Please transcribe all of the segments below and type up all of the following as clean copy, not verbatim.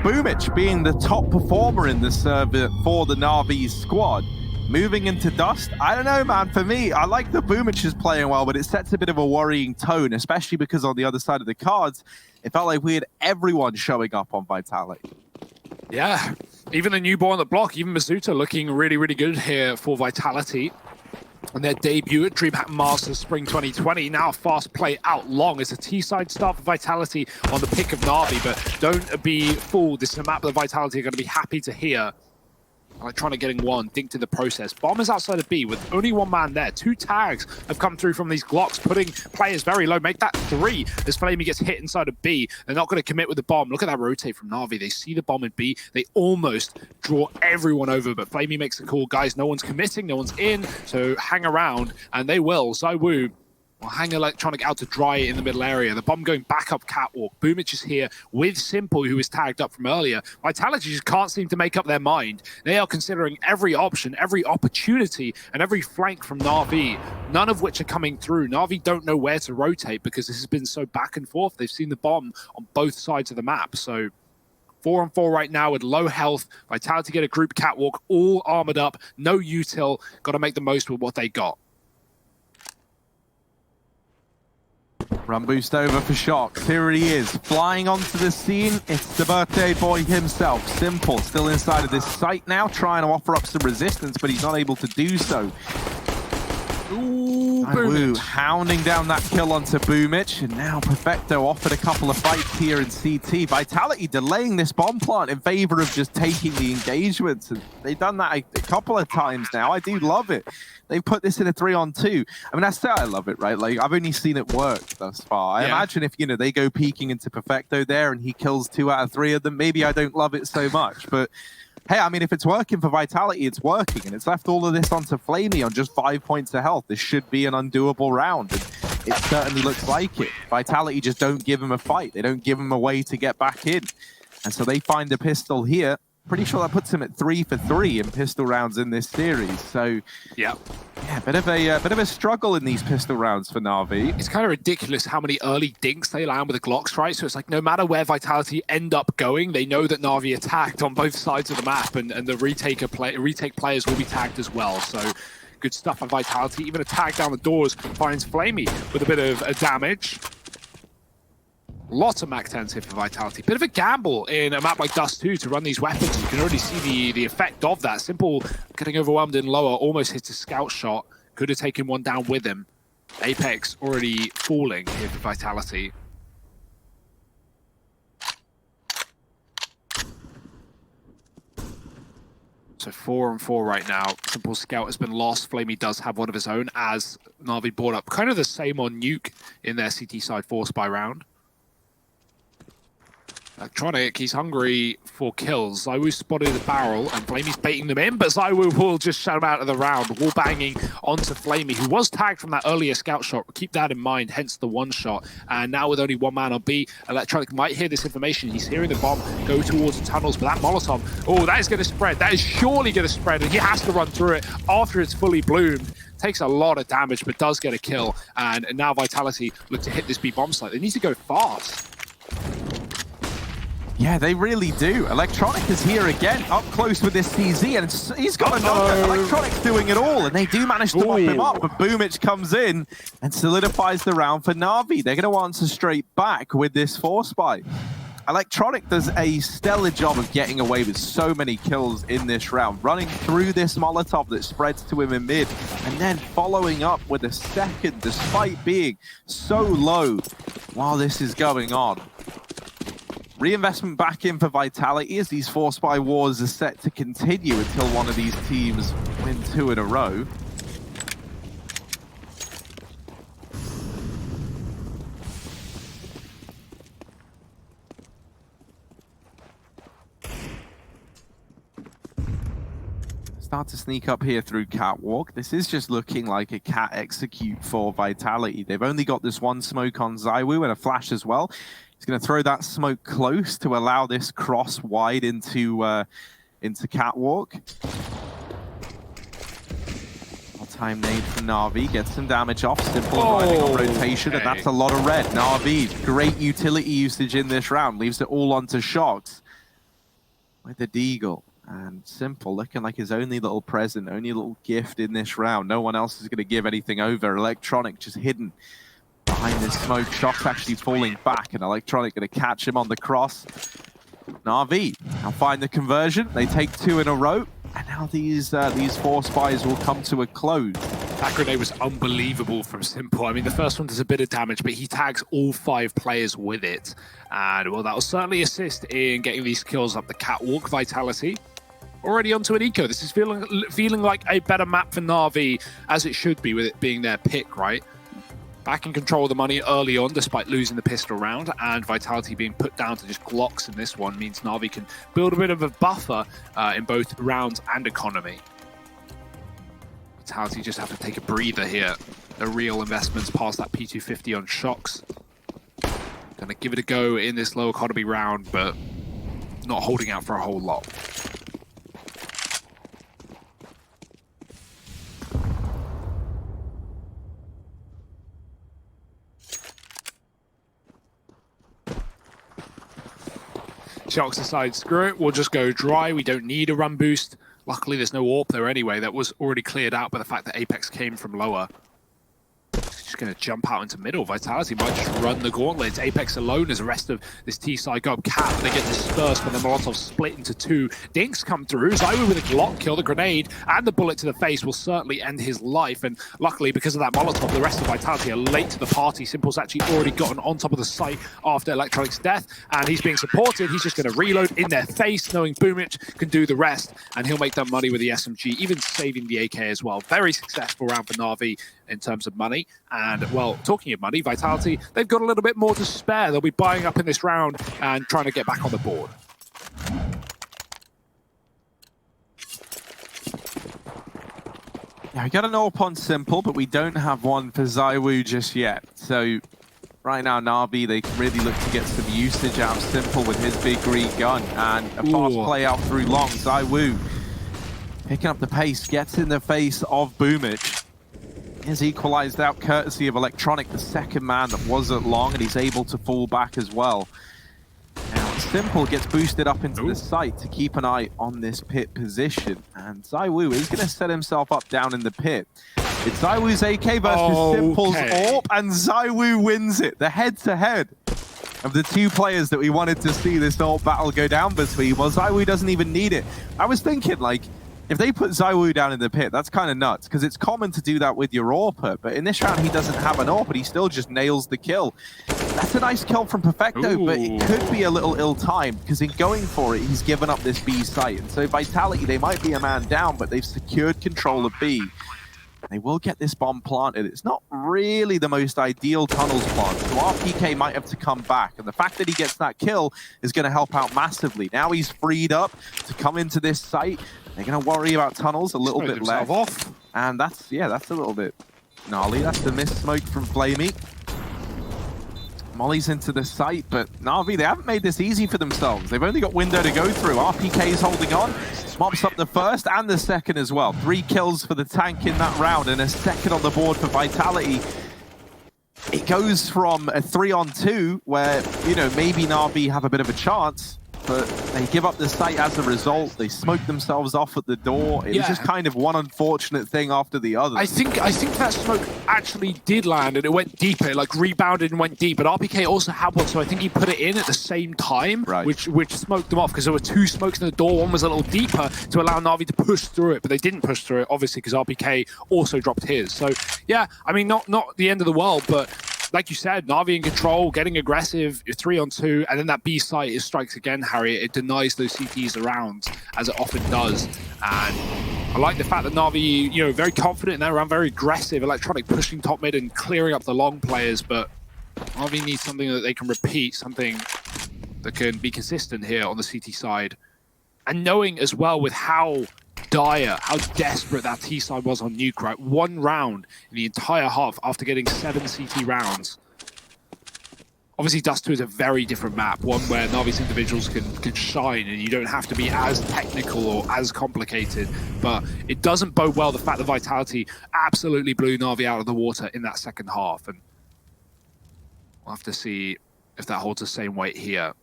Boomich being the top performer in the server for the NAVI squad. Moving into Dust, I don't know, man. For me, I like the Boomich is playing well, but it sets a bit of a worrying tone, especially because on the other side of the cards, it felt like we had everyone showing up on Vitality. Yeah, even a newborn on the block, even Mizuta looking really, really good here for Vitality. On their debut at DreamHack Masters Spring 2020, now fast play out long. It's a T-side start for Vitality on the pick of Na'Vi, but don't be fooled. This is a map that Vitality are going to be happy to hear. Electronic getting one, dinked in the process. Bomb is outside of B with only one man there. 2 tags have come through from these Glocks, putting players very low. Make that 3 as Flamey gets hit inside of B. They're not going to commit with the bomb. Look at that rotate from Na'Vi. They see the bomb in B. They almost draw everyone over, but Flamey makes the call. Guys, no one's committing, no one's in, so hang around, and they will. ZywOo will hang Electronic out to dry in the middle area. The bomb going back up catwalk. Boomich is here with Simple, who was tagged up from earlier. Vitality just can't seem to make up their mind. They are considering every option, every opportunity, and every flank from Na'Vi, none of which are coming through. Na'Vi don't know where to rotate because this has been so back and forth. They've seen the bomb on both sides of the map. So 4-on-4 right now with low health. Vitality get a group catwalk, all armored up, no util. Got to make the most with what they got. Run boost over for Shock. Here he is, flying onto the scene. It's the birthday boy himself, Simple, still inside of this site now, trying to offer up some resistance, but he's not able to do so. Ooh, ZywOo hounding down that kill onto Boomich, and now Perfecto offered a couple of fights here in CT. Vitality delaying this bomb plant in favor of just taking the engagements, and they've done that a couple of times now. I do love it. They've put this in a 3-on-2. I mean, I love it, right? Like, I've only seen it work thus far. I imagine if, you know, they go peeking into Perfecto there and he kills 2 out of 3 of them, maybe I don't love it so much, but hey, I mean, if it's working for Vitality, it's working, and it's left all of this onto Flamey on just 5 points of health. This should be an undoable round, and it certainly looks like it. Vitality just don't give him a fight. They don't give him a way to get back in. And so they find a pistol here. Pretty sure that puts him at 3 for 3 in pistol rounds in this series. So yeah, bit of a struggle in these pistol rounds for Na'Vi. It's kind of ridiculous how many early dinks they land with the Glocks, right? So it's like no matter where Vitality end up going, they know that Na'Vi attacked on both sides of the map, and the retake players will be tagged as well. So good stuff on Vitality. Even a tag down the doors finds Flamey with a bit of damage. Lots of Mac 10s here for Vitality. Bit of a gamble in a map like Dust 2 to run these weapons. You can already see the effect of that. Simple getting overwhelmed in lower, almost hits a scout shot. Could have taken one down with him. Apex already falling here for Vitality. So 4-on-4 right now. Simple scout has been lost. Flamey does have one of his own, as Na'Vi brought up. Kind of the same on Nuke in their CT side 4-spy round. Electronic, he's hungry for kills. ZywOo spotted the barrel, and Flamey's baiting them in, but ZywOo will just shut him out of the round. Wall banging onto Flamey, who was tagged from that earlier scout shot. Keep that in mind, hence the 1 shot. And now with only 1 man on B, Electronic might hear this information. He's hearing the bomb go towards the tunnels, but that Molotov, oh, that is going to spread. That is surely going to spread, and he has to run through it after it's fully bloomed. Takes a lot of damage, but does get a kill. And now Vitality look to hit this B bomb site. They need to go fast. Yeah, they really do. Electronic is here again, up close with this CZ, and he's got another. Electronic's doing it all, and they do manage to mop him up, but Boomich comes in and solidifies the round for Na'Vi. They're going to answer straight back with this 4-spy. Electronic does a stellar job of getting away with so many kills in this round, running through this Molotov that spreads to him in mid, and then following up with a second, despite being so low while this is going on. Reinvestment back in for Vitality as these 4-spy wars are set to continue until one of these teams win 2 in a row. Start to sneak up here through Catwalk. This is just looking like a cat execute for Vitality. They've only got this 1 smoke on ZywOo and a flash as well. He's going to throw that smoke close to allow this cross wide into Catwalk. All-time nade from Na'Vi. Gets some damage off. Simple arriving on rotation, and that's a lot of red. Na'Vi, great utility usage in this round. Leaves it all onto Shocks. with the Deagle. And Simple looking like his only little present, only little gift in this round. No one else is going to give anything over. Electronic just hidden behind this smoke. Shock's actually falling back, and Electronic going to catch him on the cross. NAVI now find the conversion. They take 2 in a row, and now these 4 spies will come to a close. That grenade was unbelievable from Simple. I mean, the first one does a bit of damage, but he tags all 5 players with it. And, well, that will certainly assist in getting these kills up the catwalk. Vitality already onto an eco. This is feeling like a better map for NAVI, as it should be, with it being their pick, right? Back in control of the money early on, despite losing the pistol round, and Vitality being put down to just Glocks in this one means NAVI can build a bit of a buffer in both rounds and economy. Vitality just have to take a breather here. The real investments past that P250 on Shocks. Gonna give it a go in this low economy round, but not holding out for a whole lot. Shocks aside, screw it, we'll just go dry. We don't need a run boost. Luckily, there's no AWP there anyway. That was already cleared out by the fact that Apex came from lower. Just going to jump out into middle. Vitality might just run the gauntlet. It's Apex alone as the rest of this T-side go up cap. They get dispersed, but the Molotov split into 2. Dinks come through. Zywoo with a Glock kill, the grenade, and the bullet to the face will certainly end his life. And luckily, because of that Molotov, the rest of Vitality are late to the party. Simple's actually already gotten on top of the site after Electronic's death, and he's being supported. He's just going to reload in their face, knowing Boomich can do the rest, and he'll make that money with the SMG, even saving the AK as well. Very successful round for NAVI in terms of money. And, well, talking of money, Vitality, they've got a little bit more to spare. They'll be buying up in this round and trying to get back on the board. Yeah, we got an AWP on Simple, but we don't have one for Zywoo just yet. So right now, NAVI, they can really look to get some usage out of Simple with his big green gun. And a fast play out through long. Zywoo picking up the pace, gets in the face of Boomich. Is equalized out courtesy of Electronic, the second man that was at long, and he's able to fall back as well. Now, Simple gets boosted up into the site to keep an eye on this pit position, and Zywoo is going to set himself up down in the pit. It's Zywoo's AK versus Simple's AWP, and Zywoo wins it. The head-to-head of the 2 players that we wanted to see this AWP battle go down between. Well, Zywoo doesn't even need it. I was thinking, like, if they put Zywoo down in the pit, that's kind of nuts, because it's common to do that with your AWPer, but in this round he doesn't have an AWP, but he still just nails the kill. That's a nice kill from Perfecto, but it could be a little ill-timed, because in going for it, he's given up this B site. And so Vitality, they might be a man down, but they've secured control of B. They will get this bomb planted. It's not really the most ideal tunnels plant, so RPK might have to come back. And the fact that he gets that kill is going to help out massively. Now he's freed up to come into this site. They're going to worry about tunnels a little bit less. Off. And that's a little bit gnarly. That's the missed smoke from Flamey. Molly's into the site, but NAVI, they haven't made this easy for themselves. They've only got window to go through. RPK is holding on. Mops up the first and the second as well. 3 kills for the tank in that round and a second on the board for Vitality. It goes from a 3-on-2 where, you know, maybe NAVI have a bit of a chance, but they give up the site as a result. They smoke themselves off at the door. It was just kind of one unfortunate thing after the other. I think that smoke actually did land and it went deeper, like rebounded and went deep. But RPK also had one, so I think he put it in at the same time, which smoked them off, because there were 2 smokes in the door. One was a little deeper to allow NAVI to push through it, but they didn't push through it, obviously, because RPK also dropped his. So yeah, I mean, not the end of the world, but like you said, NAVI in control, getting aggressive, 3-on-2, and then that B site is strikes again, Harry. It denies those CTs around, as it often does. And I like the fact that NAVI, you know, very confident in that round, very aggressive, Electronic pushing top mid and clearing up the long players, but NAVI needs something that they can repeat, something that can be consistent here on the CT side. And knowing as well with how dire, how desperate that T side was on Nuke, right? 1 round in the entire half after getting 7 CT rounds. Obviously, Dust 2 is a very different map, one where NAVI's individuals can shine and you don't have to be as technical or as complicated, but it doesn't bode well the fact that Vitality absolutely blew NAVI out of the water in that second half, and we'll have to see if that holds the same weight here.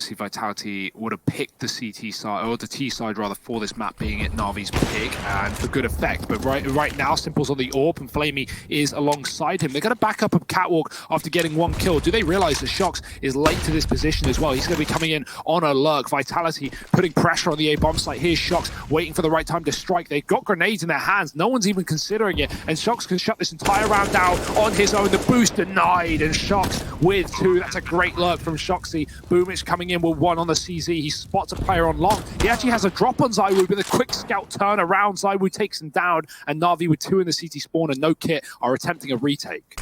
obviously Vitality would have picked the CT side, or the T side rather, for this map being at Navi's pick, and for good effect. But right now, Simple's on the AWP, and Flamey is alongside him. They're going to back up a Catwalk after getting one kill. Do they realize that Shox is late to this position as well? He's going to be coming in on a lurk. Vitality putting pressure on the A bomb site. Here's Shox waiting for the right time to strike. They've got grenades in their hands. No one's even considering it, and Shox can shut this entire round down on his own. The boost denied, and Shox with 2. That's a great lurk from Shoxy. Boomich coming in with 1 on the CZ. He spots a player on long. He actually has a drop on ZywOo, but a quick scout turn around. ZywOo takes him down, and Na'Vi with 2 in the CT spawn and no kit are attempting a retake.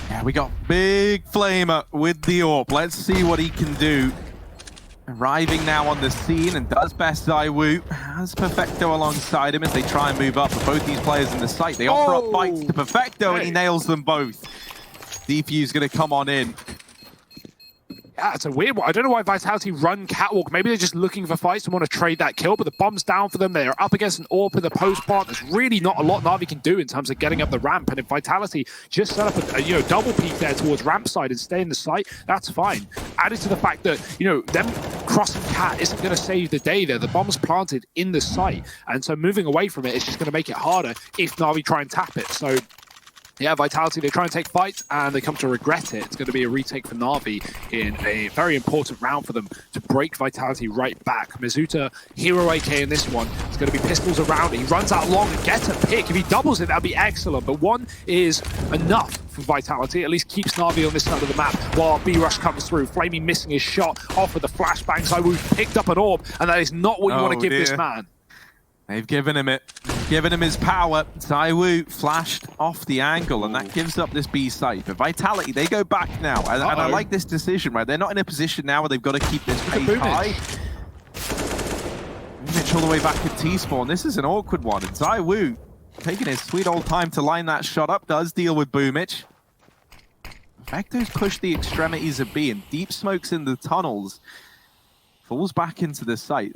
Yeah, we got Big Flamer with the AWP. Let's see what he can do. Arriving now on the scene, and does best ZywOo. Has Perfecto alongside him as they try and move up. But both these players in the site, they offer up fights to Perfecto, and he nails them both. Defuse going to come on in. Yeah, it's a weird one. I don't know why Vitality run Catwalk. Maybe they're just looking for fights and want to trade that kill, but the bomb's down for them. They are up against an AWP in the post part. There's really not a lot Na'Vi can do in terms of getting up the ramp, and if Vitality just set up a double peek there towards ramp side and stay in the site, that's fine. Added to the fact that, them crossing Cat isn't going to save the day there. The bomb's planted in the site, and so moving away from it is just going to make it harder if Na'Vi try and tap it. So yeah, Vitality, they try and take fights, and they come to regret it. It's going to be a retake for Na'Vi in a very important round for them to break Vitality right back. Mizuta, hero AK in this one. It's going to be pistols around it. He runs out long and gets a pick. If he doubles it, that'd be excellent. But 1 is enough for Vitality. At least keeps Na'Vi on this side of the map while B-Rush comes through. Flamey missing his shot off with the flashbang. ZywOo picked up an AWP, and that is not what you want to give this man. They've given him it. Given him his power. ZywOo flashed off the angle, and that gives up this B site. But Vitality, they go back now. And I like this decision, right? They're not in a position now where they've got to keep this pace high. Boomich all the way back at T-spawn. This is an awkward one. And ZywOo, taking his sweet old time to line that shot up, does deal with Boomich. Perfecto's pushed the extremities of B, and deep smokes in the tunnels. Falls back into the site.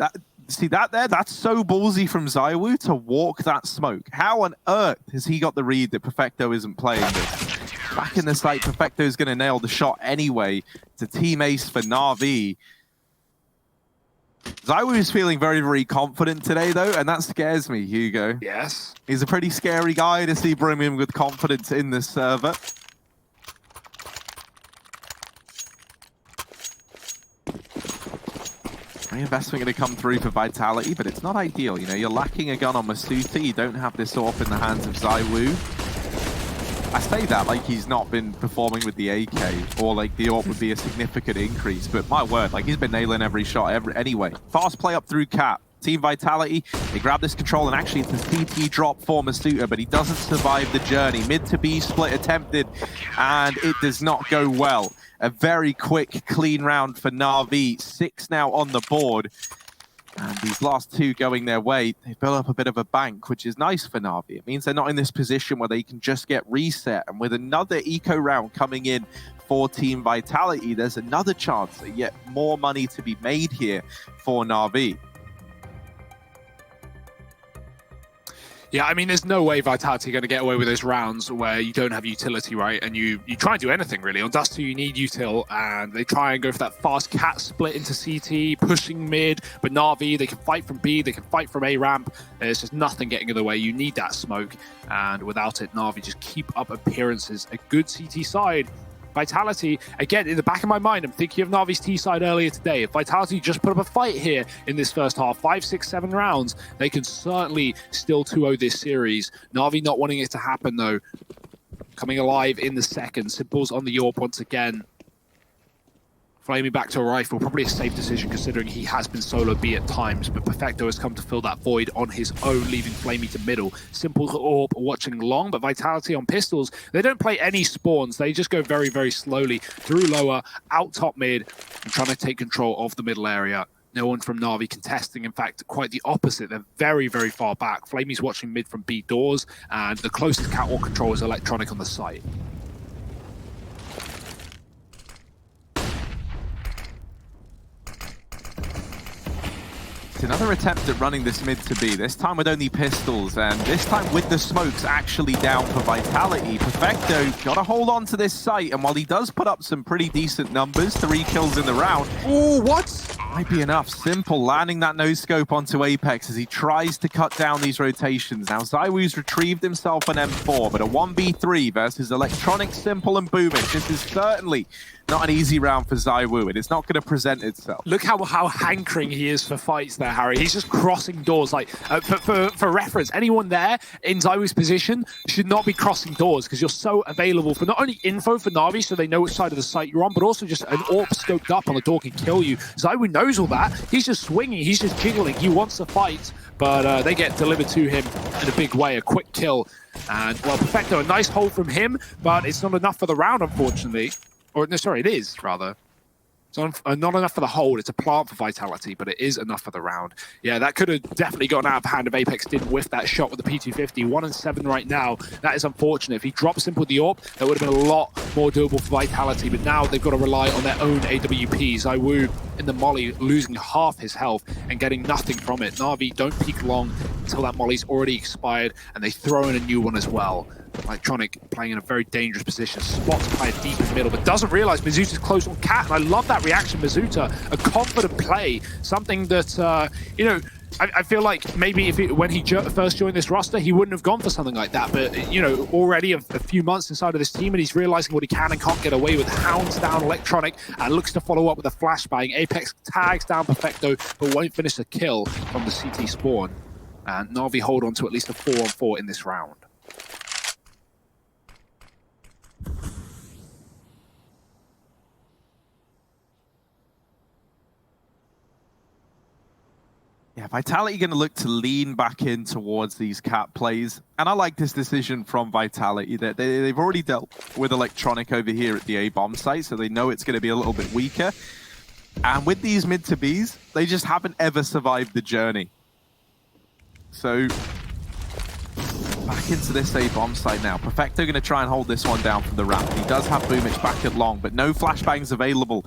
See that there? That's so ballsy from ZywOo to walk that smoke. How on earth has he got the read that Perfecto isn't playing this? Back in the site, Perfecto's going to nail the shot anyway. It's a team ace for Na'Vi. ZywOo is feeling very, very confident today, though, and that scares me, Hugo. Yes. He's a pretty scary guy to see bring him with confidence in this server. Reinvestment going to come through for Vitality, but it's not ideal. You're lacking a gun on Masuta. You don't have this AWP in the hands of ZywOo. I say that like he's not been performing with the AK, or like the AWP would be a significant increase, but my word, like he's been nailing every shot anyway. Fast play up through Cap. Team Vitality, they grab this control, and actually it's a CT drop for Masuta, but he doesn't survive the journey. Mid to B split attempted, and it does not go well. A very quick, clean round for Na'Vi. 6 now on the board. And these last 2 going their way, they built up a bit of a bank, which is nice for Na'Vi. It means they're not in this position where they can just get reset. And with another eco round coming in for Team Vitality, there's another chance at yet more money to be made here for Na'Vi. Yeah, I mean, there's no way Vitality are going to get away with those rounds where you don't have utility, right? And you try and do anything, really. On Dust 2, you need util, and they try and go for that fast cat split into CT, pushing mid, but Na'Vi, they can fight from B, they can fight from A ramp. There's just nothing getting in the way. You need that smoke, and without it, Na'Vi just keep up appearances. A good CT side. Vitality, again, in the back of my mind, I'm thinking of Navi's T side earlier today. If Vitality just put up a fight here in this first half, 5, 6, 7 rounds, they can certainly still 2-0 this series. Na'Vi not wanting it to happen, though. Coming alive in the second. Simple's on the AWP once again. Flaming back to a rifle, probably a safe decision considering he has been solo B at times, but Perfecto has come to fill that void on his own, leaving Flamey to middle. Simple AWP watching long, but Vitality on pistols, they don't play any spawns. They just go very, very slowly through lower, out top mid, and trying to take control of the middle area. No one from Na'Vi contesting. In fact, quite the opposite. They're very, very far back. Flamey's watching mid from B doors, and the closest catwalk control is electronic on the site. It's another attempt at running this mid to B, this time with only pistols, and this time with the smokes actually down for Vitality. Perfecto got to hold on to this site, and while he does put up some pretty decent numbers, 3 kills in the round, Oh, what? might be enough. Simple landing that no-scope onto Apex as he tries to cut down these rotations. Now ZywOo's retrieved himself an M4, but a 1v3 versus Electronic, Simple, and Boomich. This is certainly not an easy round for ZywOo, and it's not going to present itself. Look how hankering he is for fights there, Harry. He's just crossing doors. Like, for reference, anyone there in ZywOo's position should not be crossing doors because you're so available for not only info for Na'Vi so they know which side of the site you're on, but also just an AWP scoped up on the door can kill you. ZywOo knows all that. He's just swinging. He's just jiggling. He wants to fight, but they get delivered to him in a big way. A quick kill. And, well, Perfecto, a nice hold from him, but it's not enough for the round, unfortunately. Or, no, sorry, it is, rather. It's not enough for the hold. It's a plant for Vitality, but it is enough for the round. Yeah, that could have definitely gotten out of hand if Apex didn't whiff that shot with the P250. 1-7 right now. That is unfortunate. If he dropped Simple with the AWP, that would have been a lot more doable for Vitality, but now they've got to rely on their own AWP. ZywOo in the molly losing half his health and getting nothing from it. Na'Vi don't peek long until that molly's already expired, and they throw in a new one as well. Electronic playing in a very dangerous position, spots player deep in the middle, but doesn't realize Mizuta's close on Cat, and I love that reaction, Mizuta. A confident play, something that, you know, I feel like maybe when he first joined this roster, he wouldn't have gone for something like that, but, you know, already a few months inside of this team, and he's realizing what he can and can't get away with. Hounds down Electronic, and looks to follow up with a flashbang. Apex tags down Perfecto, but won't finish the kill from the CT spawn. And Na'Vi hold on to at least a 4-on-4 in this round. Yeah, Vitality going to look to lean back in towards these cat plays. And I like this decision from Vitality. That they've already dealt with Electronic over here at the A-bomb site, so they know it's going to be a little bit weaker. And with these mid to Bs, they just haven't ever survived the journey. So back into this A-bomb site now. Perfecto going to try and hold this one down from the ramp. He does have Boomich back at long, but no flashbangs available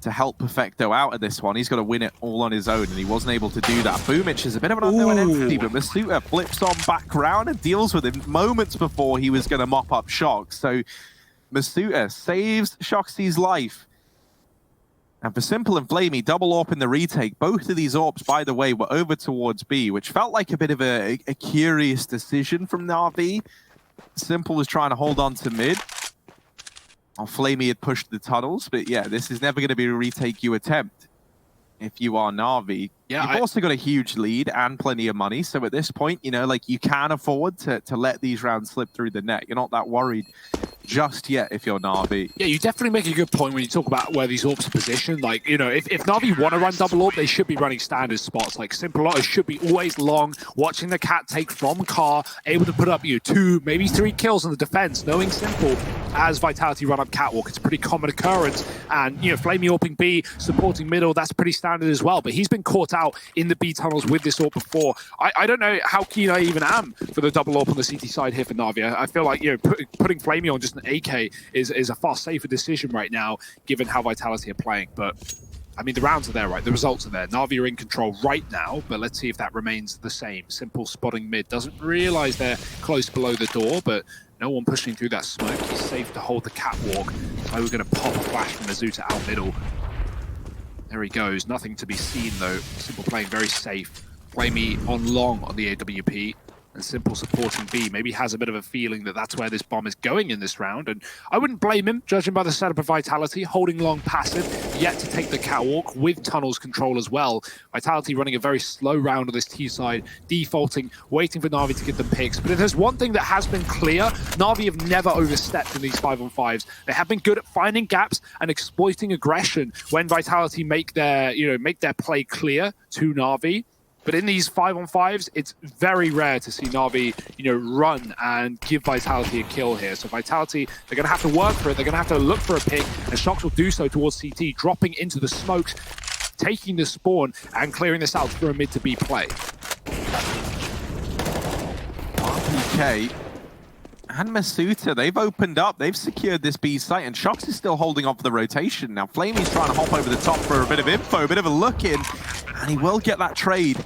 to help Perfecto out of this one. He's got to win it all on his own, and he wasn't able to do that. Boomich is a bit of an unknown entity, but Masuta flips on back round and deals with him moments before he was going to mop up Shox. So Masuta saves Shoxy's life. And for Simple and Flamey, double AWP in the retake. Both of these AWPs, by the way, were over towards B, which felt like a bit of a curious decision from Na'Vi. Simple was trying to hold on to mid. Flamey had pushed the tunnels, but yeah, this is never going to be a retake you attempt if you are Na'Vi. Yeah, You've also got a huge lead and plenty of money, so at this point, you know, like, you can afford to let these rounds slip through the net. You're not that worried just yet if you're Na'Vi. Yeah, you definitely make a good point when you talk about where these AWPs are positioned. Like, you know, if Na'Vi want to run double AWP, they should be running standard spots. Like, Simple Auto should be always long, watching the cat take from car, able to put up, you know, 2, maybe 3 kills on the defense, knowing Simple as Vitality run up catwalk. It's a pretty common occurrence. And, you know, Flamey AWPing B, supporting middle, that's pretty standard as well. But he's been caught out in the B tunnels with this AWP before. I don't know how keen I even am for the double AWP on the CT side here for Na'Vi. I feel like, you know, putting Flamey on just an AK is a far safer decision right now, given how Vitality are playing. But, I mean, the rounds are there, right? The results are there. Na'Vi are in control right now, but let's see if that remains the same. Simple spotting mid. Doesn't realize they're close below the door, but no one pushing through that smoke. He's safe to hold the catwalk. So we're going to pop a flash from Mizuta out middle. There he goes. Nothing to be seen, though. Simple playing very safe. Flamey on long on the AWP. And Simple supporting B. Maybe has a bit of a feeling that that's where this bomb is going in this round. And I wouldn't blame him, judging by the setup of Vitality. Holding long passive, yet to take the catwalk with tunnels control as well. Vitality running a very slow round on this T side, defaulting, waiting for Na'Vi to get the picks. But if there's one thing that has been clear, Na'Vi have never overstepped in these 5-on-5s. They have been good at finding gaps and exploiting aggression when Vitality make their play clear to Na'Vi. But in these 5-on-5s, it's very rare to see Na'Vi, you know, run and give Vitality a kill here. So Vitality, they're going to have to work for it. They're going to have to look for a pick, and Shox will do so towards CT, dropping into the smokes, taking the spawn, and clearing this out for a mid to B play. RPK and Masuta, they've opened up, they've secured this B site, and Shox is still holding off the rotation. Now Flamey's trying to hop over the top for a bit of info, a bit of a look in, And he will get that trade.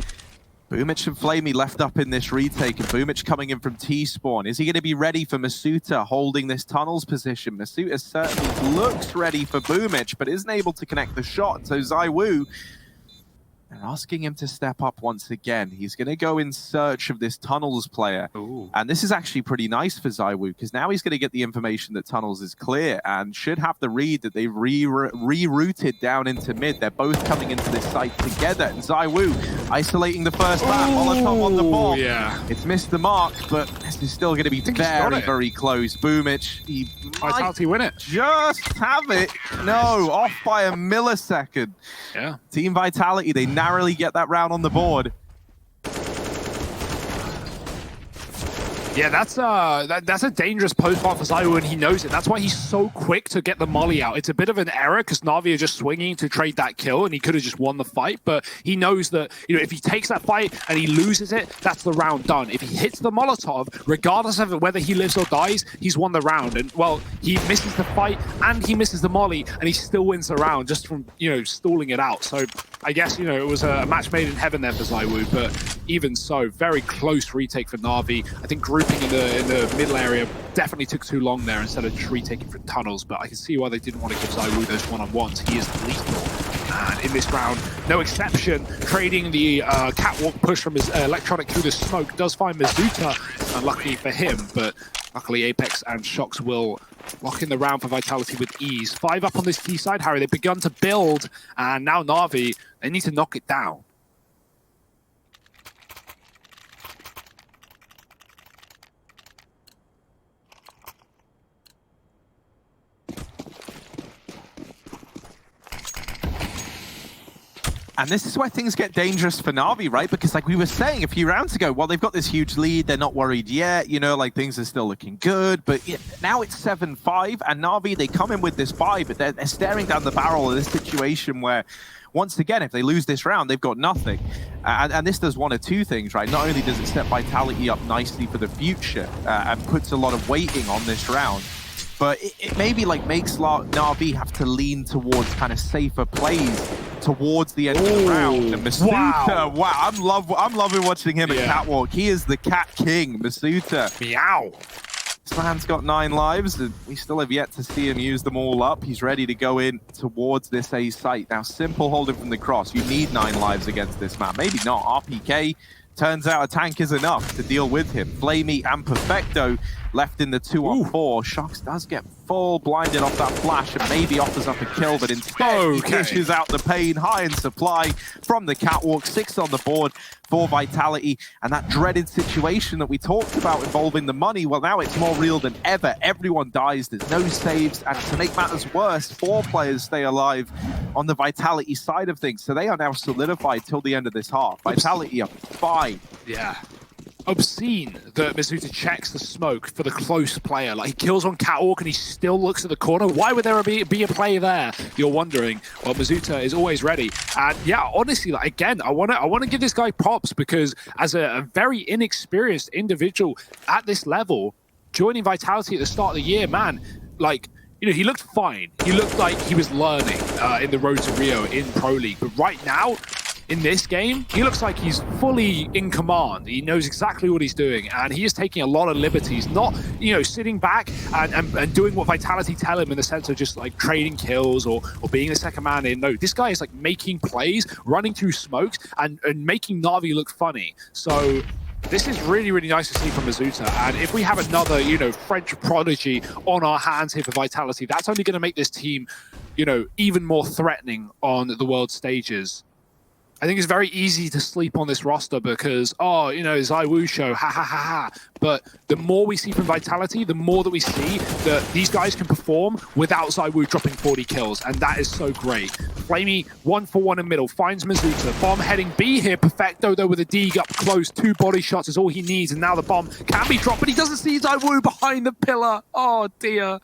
Boomich and Flamey left up in this retake, and Boomich coming in from T-spawn. Is he going to be ready for Masuta holding this tunnels position? Masuta certainly looks ready for Boomich, but isn't able to connect the shot. So ZywOo, they're asking him to step up once again. He's going to go in search of this tunnels player. Ooh. And this is actually pretty nice for ZywOo, because now he's going to get the information that tunnels is clear and should have the read that they've rerouted down into mid. They're both coming into this site together. And ZywOo isolating the first bat. Molotov on the ball. Yeah. It's missed the mark, but this is still going to be very, very close. Boomich, he Vitality win it. Just have it. No, off by a millisecond. Yeah. Team Vitality, they narrowly get that round on the board. Yeah, that's a dangerous post far for ZywOo, and he knows it. That's why he's so quick to get the molly out. It's a bit of an error because Navi are just swinging to trade that kill, and he could have just won the fight. But he knows that, you know, if he takes that fight and he loses it, that's the round done. If he hits the Molotov, regardless of whether he lives or dies, he's won the round. And well, he misses the fight and he misses the molly, and he still wins the round just from, you know, stalling it out. So I guess, you know, it was a match made in heaven there for ZywOo, but even so, very close retake for Navi. I think grouping in the middle area definitely took too long there instead of retaking for tunnels, but I can see why they didn't want to give ZywOo those one-on-ones. He is lethal. And in this round, no exception. Trading the catwalk push from his Electronic through the smoke does find Masuta, unlucky for him, but luckily Apex and Shox will lock in the round for Vitality with ease. 5 up on this T side, Harry. They've begun to build, and now Navi, they need to knock it down. And this is where things get dangerous for Navi, right? Because like we were saying a few rounds ago, well, they've got this huge lead. They're not worried yet. You know, like things are still looking good. But yeah, now it's 7-5. And Navi, they come in with this buy, but they're staring down the barrel of this situation where, once again, if they lose this round, they've got nothing. And this does one of two things, right? Not only does it set Vitality up nicely for the future and puts a lot of weighting on this round, but it maybe like makes Navi have to lean towards kind of safer plays towards the end of the round. And Masuta, wow, I'm loving watching him at Catwalk. He is the cat king, Masuta. Meow. This man's got 9 lives, and we still have yet to see him use them all up. He's ready to go in towards this A site. Now, simple holding from the cross. You need 9 lives against this man. Maybe not. RPK, turns out a tank is enough to deal with him. Flamey and Perfecto left in the 2-on-4. Shox does get full blinded off that flash and maybe offers up a kill, but instead he dishes out the pain. High in supply from the Catwalk. 6 on the board for Vitality, and that dreaded situation that we talked about involving the money, well, now it's more real than ever. Everyone dies, there's no saves, and to make matters worse, 4 players stay alive on the Vitality side of things, so they are now solidified till the end of this half. Vitality are fine. Yeah. Obscene that Masuta checks the smoke for the close player. Like, he kills on Catwalk and he still looks at the corner. Why would there be a play there? You're wondering. Well, Masuta is always ready. And yeah, honestly, like, again, I want to give this guy props, because as a very inexperienced individual at this level, joining Vitality at the start of the year, man, like, you know, he looked fine. He looked like he was learning in the Road to Rio in Pro League. But right now, in this game, he looks like he's fully in command. He knows exactly what he's doing, and he is taking a lot of liberties, not, you know, sitting back and doing what Vitality tell him in the sense of just like trading kills or being the second man in. No, this guy is like making plays, running through smokes, and making Navi look funny. So this is really, really nice to see from Masuta. And if we have another, you know, French prodigy on our hands here for Vitality, that's only going to make this team, you know, even more threatening on the world stages. I think it's very easy to sleep on this roster because, oh, you know, ZywOo show, ha ha ha ha. But the more we see from Vitality, the more that we see that these guys can perform without ZywOo dropping 40 kills, and that is so great. Flamey, 1-for-1 in middle, finds Masuta. Bomb heading B here, Perfecto though with a dig up close. 2 body shots is all he needs, and now the bomb can be dropped, but he doesn't see ZywOo behind the pillar. Oh dear.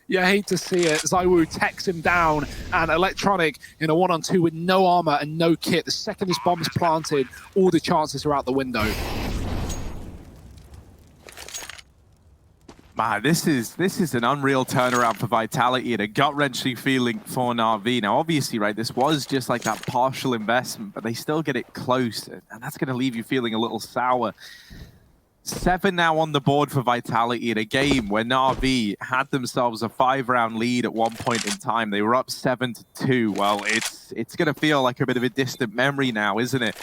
You hate to see it. ZywOo techs him down, and Electronic in a 1-on-2 with no armor and no kit. The second this bomb is planted, all the chances are out the window. Man, this is an unreal turnaround for Vitality and a gut-wrenching feeling for NAVI. Now, obviously, right, this was just like that partial investment, but they still get it close, and that's going to leave you feeling a little sour. 7 now on the board for Vitality in a game where NAVI had themselves a 5-round lead at one point in time. They were up 7-2. Well, it's going to feel like a bit of a distant memory now, isn't it?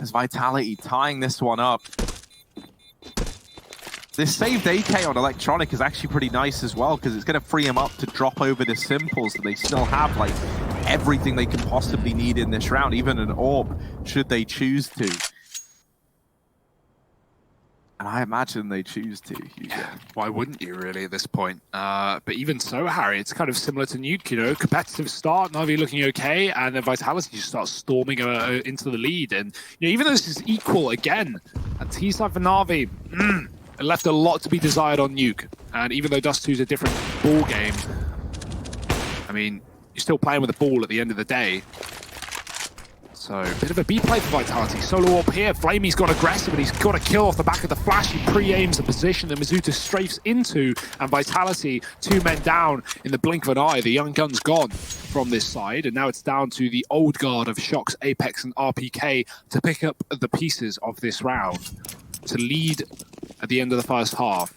As Vitality tying this one up. This saved AK on Electronic is actually pretty nice as well, because it's going to free him up to drop over to Simple, so they still have like everything they can possibly need in this round, even an AWP, should they choose to. And I imagine they choose to. Yeah, why wouldn't you really at this point? But even so, Harry, it's kind of similar to Nuke, you know, competitive start, NAVI looking okay, and then Vitality just starts storming into the lead. And you know, even though this is equal again, at T-side for NAVI, it left a lot to be desired on Nuke. And even though Dust 2 is a different ball game, I mean, you're still playing with the ball at the end of the day. So, a bit of a B play for Vitality. Solo up here. Flamey's gone aggressive, and he's got a kill off the back of the flash. He pre-aims the position that Mizuta strafes into, and Vitality, 2 men down in the blink of an eye. The young gun's gone from this side, and now it's down to the old guard of Shox, Apex, and RPK to pick up the pieces of this round, to lead at the end of the first half.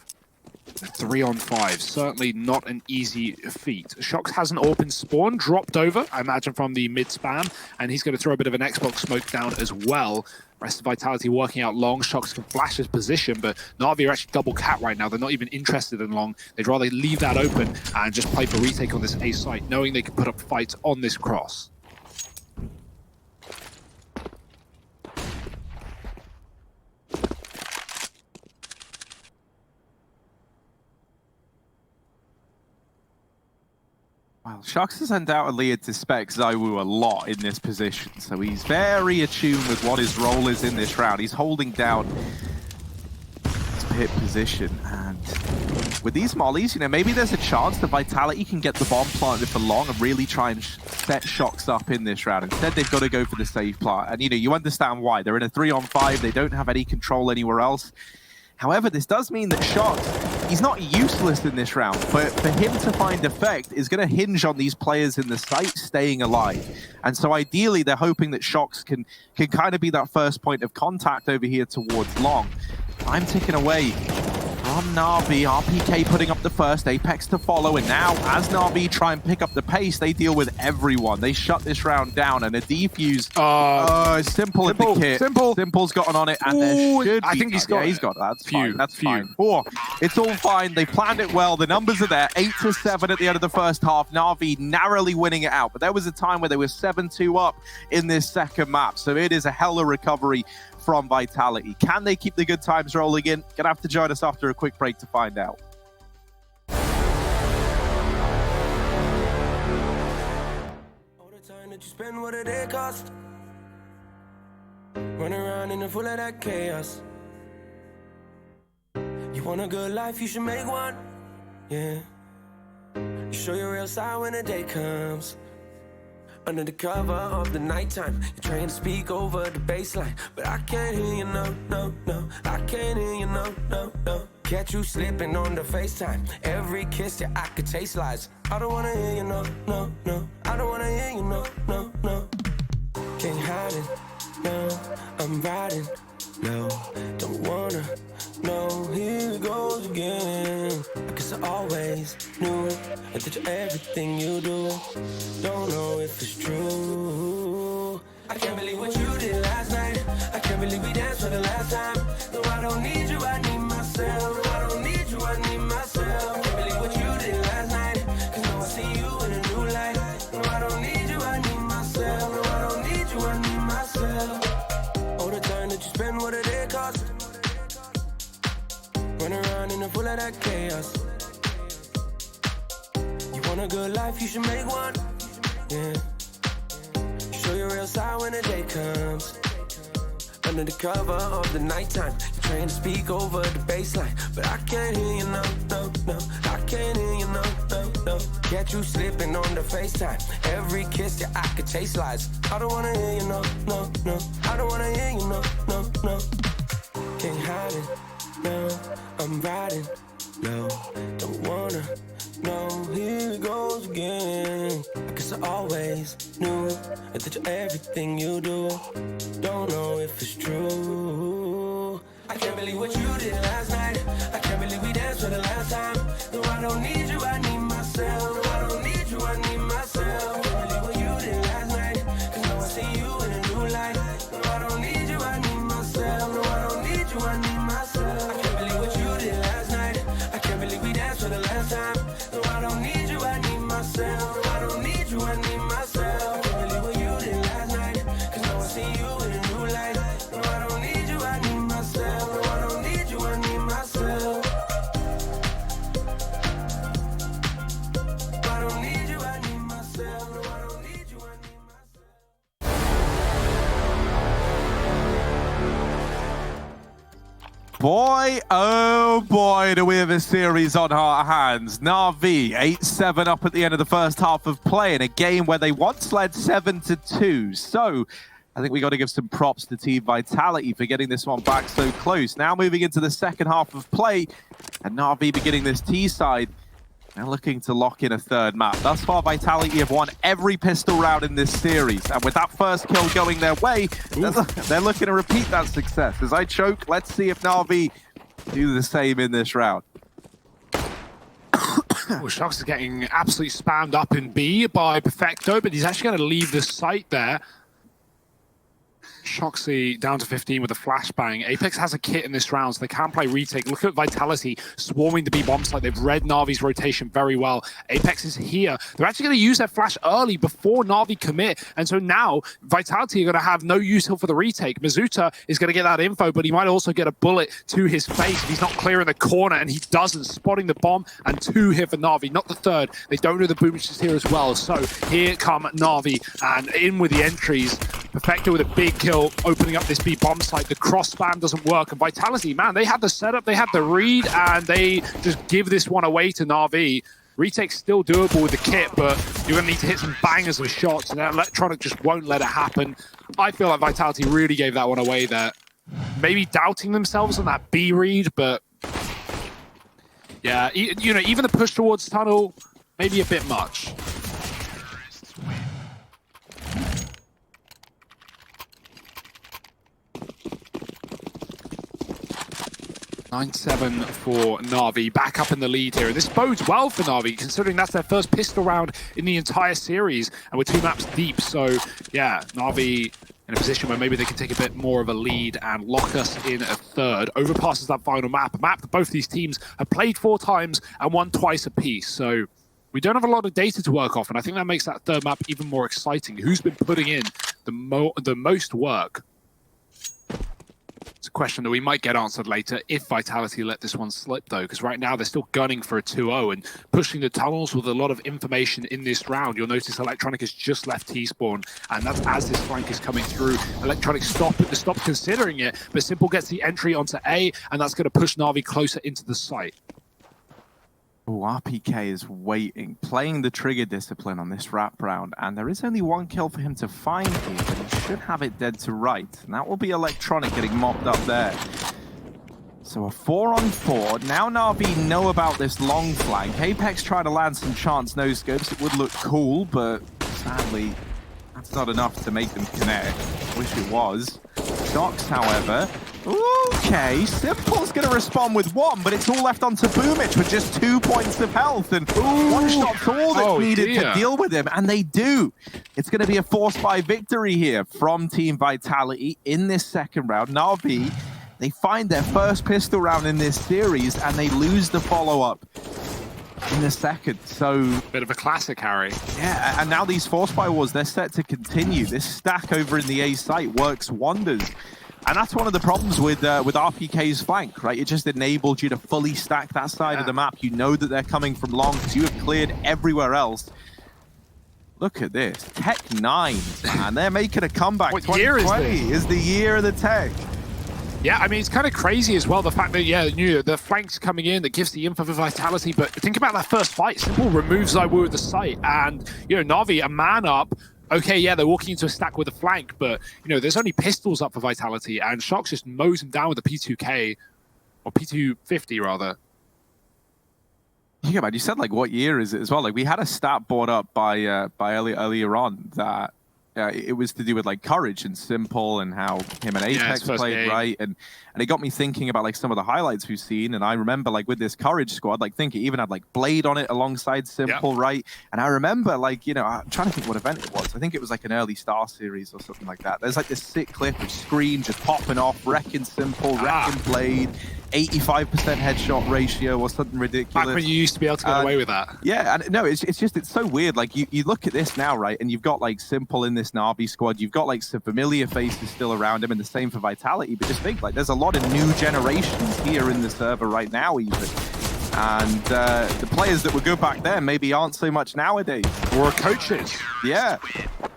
3-on-5, certainly not an easy feat. Shox has an open spawn dropped over, I imagine from the mid spam, and he's going to throw a bit of an Xbox smoke down as well. Rest of Vitality working out long. Shox can flash his position, but NAVI are actually double cat right now. They're not even interested in long. They'd rather leave that open and just play for retake on this A site, knowing they can put up fights on this cross. Well, Shox has undoubtedly had to spec Zywoo a lot in this position, so he's very attuned with what his role is in this round. He's holding down his pit position, and with these mollies, you know, maybe there's a chance that Vitality can get the bomb planted for long and really try and set Shox up in this round. Instead, they've got to go for the safe plant, and you know, you understand why. They're in a 3-on-5, they don't have any control anywhere else. However, this does mean that Shox, he's not useless in this round, but for him to find effect is going to hinge on these players in the site staying alive. And so ideally, they're hoping that Shox can kind of be that first point of contact over here towards long. I'm ticking away from NAVI, RPK putting up the first, Apex to follow, and now as NAVI try and pick up the pace, they deal with everyone. They shut this round down, and a defuse, Simple at the kit. Simple's gotten on it, and there should be... I think he's got that. That's fine. That's fine. Oh, it's all fine. They planned it well. The numbers are there. 8-7 at the end of the first half. NAVI narrowly winning it out, but there was a time where they were 7-2 up in this second map, so it is a hella recovery from Vitality. Can they keep the good times rolling in? Gonna have to join us after a quick break to find out. All the time that you spend, what did it cost? Run around in the full of that chaos. You want a good life, you should make one. Yeah. You show your real side when the day comes. Under the cover of the nighttime, you're trying to speak over the baseline, but I can't hear you, no, no, no. I can't hear you, no, no, no. Catch you slipping on the FaceTime. Every kiss that I could taste lies. I don't wanna hear you, no, no, no. I don't wanna hear you, no, no, no. Can't hide it, no. I'm riding, no. Don't wanna, no. Here it goes again. I guess I always knew that you're everything you do. Don't know if it's true. I can't believe what you did last night. I can't believe we danced for the last time. No, I don't need you, I need myself. No, I don't need you, I need myself. I can't believe what you did last night. Cause now I see you in a new light. No, I don't need you, I need myself. No, I don't need you, I need myself. All the time that you spend, what did it cost? Run around in the full of that chaos. You want a good life, you should make one. Yeah. You show your real side when the day comes. Under the cover of the nighttime, you're trying to speak over the baseline, but I can't hear you, no, no, no. I can't hear you, no, no, no. Catch you slipping on the FaceTime. Every kiss that I could taste lies. I don't wanna hear you, no, no, no. I don't wanna hear you, no, no, no. Can't hide it, no. I'm riding, No, don't wanna. No, here it goes again. I guess I always knew that you're everything you do. Don't know if it's true. I can't believe what you did last night. I can't believe we danced for the last time. No, I don't need you, I need myself. No, I don't need you, I need myself. I can't believe what you did last night. Cause now I see you in a new light. No, I don't need you, I need myself. No, I don't need you, I need myself. I can't believe what you did last night. I can't believe we danced for the last time. No, I don't need you, I need myself. No, I don't need you, I need myself. I can't believe what you did last night. Cause now I see you in a new light. No, I don't need you, I need myself. No, I don't need you, I need myself. I don't need you, I need myself. No, I don't need you, I need myself. Boy, oh boy, do we have a series on our hands. NAVI 8-7 up at the end of the first half of play in a game where they once led 7-2. So I think we got to give some props to Team Vitality for getting this one back so close. Now moving into the second half of play, and NAVI beginning this T side. Now looking to lock in a third map. Thus far, Vitality have won every pistol round in this series. And with that first kill going their way, they're looking to repeat that success. As I choke, let's see if NAVI do the same in this round. Well, Shox is getting absolutely spammed up in B by Perfecto, but he's actually going to leave the site there. Shoxy down to 15 with a flashbang. Apex has a kit in this round, so they can play retake. Look at Vitality swarming the B bomb site. They've read Navi's rotation very well. Apex is here. They're actually going to use their flash early before Navi commit. And so now Vitality are going to have no use for the retake. Mizuta is going to get that info, but he might also get a bullet to his face if he's not clear in the corner, and he doesn't. Spotting the bomb, and 2 here for Navi, not the third. They don't know the boomage is here as well. So here come Navi, and in with the entries. Perfecto with a big kill, opening up this B bomb site. The cross spam doesn't work, and Vitality, man, they had the setup, they had the read, and they just give this one away to Navi. Retake's still doable with the kit, but you're going to need to hit some bangers with shots, and Electronic just won't let it happen. I feel like Vitality really gave that one away there. Maybe doubting themselves on that B read, but yeah, you know, even the push towards tunnel, maybe a bit much. 9-7 for Navi, back up in the lead here. And this bodes well for Navi, considering that's their first pistol round in the entire series, and we're 2 maps deep. So, yeah, Navi in a position where maybe they can take a bit more of a lead and lock us in a third. Overpasses that final map, a map that both these teams have played 4 times and won twice apiece. So we don't have a lot of data to work off, and I think that makes that third map even more exciting. Who's been putting in the most work? It's a question that we might get answered later if Vitality let this one slip, though, because right now they're still gunning for a 2-0 and pushing the tunnels with a lot of information in this round. You'll notice Electronic has just left T-spawn, and that's as this flank is coming through. Electronic stop considering it, but Simple gets the entry onto A, and that's going to push Navi closer into the site. Oh, RPK is waiting, playing the trigger discipline on this wrap round, and there is only 1 kill for him to find here, but he should have it dead to right, and that will be Electronic getting mopped up there. So a 4-on-4. Now Navi know about this long flank. Apex try to land some chance no-scopes. It would look cool, but sadly, that's not enough to make them connect. Wish it was. Shox, however. Okay, Simple's going to respond with 1, but it's all left onto Boomich with just 2 points of health, and 1 shot's all that's needed to deal with him, and they do. It's going to be a force buy victory here from Team Vitality in this second round. Navi, they find their first pistol round in this series, and they lose the follow-up in the second. So bit of a classic, Harry. Yeah, and now these force buy wars, they're set to continue. This stack over in the A site works wonders. And that's one of the problems with RPK's flank, right? It just enabled you to fully stack that side of the map. You know that they're coming from long because you have cleared everywhere else. Look at this. Tech 9, man. They're making a comeback. What year is this? Is the year of the Tech. Yeah, I mean, it's kind of crazy as well, the fact that, yeah, the flanks coming in, that gives the info for Vitality, but think about that first fight. Simple removes Zywoo at the site, and, you know, Navi, a man up. Okay, yeah, they're walking into a stack with a flank, but, you know, there's only pistols up for Vitality, and Shox just mows him down with a P2K, or P250, rather. Yeah, man, you said like what year is it as well? Like we had a stat brought up by earlier on that it was to do with like courage and Simple and how him and Apex played right, and it got me thinking about like some of the highlights we've seen. And I remember like with this courage squad, like think it even had like Blade on it alongside Simple, right? And I remember like, you know, I'm trying to think what event it was. I think it was like an early Star Series or something like that. There's like this sick clip of Scream just popping off, wrecking Simple, wrecking Blade. 85% headshot ratio or something ridiculous. Back when you used to be able to get away with that. Yeah, and no, it's so weird. Like you look at this now, right, and you've got like Simple in this NAVI squad. You've got like some familiar faces still around him, and the same for Vitality. But just think, like, there's a lot of new generations here in the server right now, even. And the players that were good back then maybe aren't so much nowadays. Or coaches. Yeah.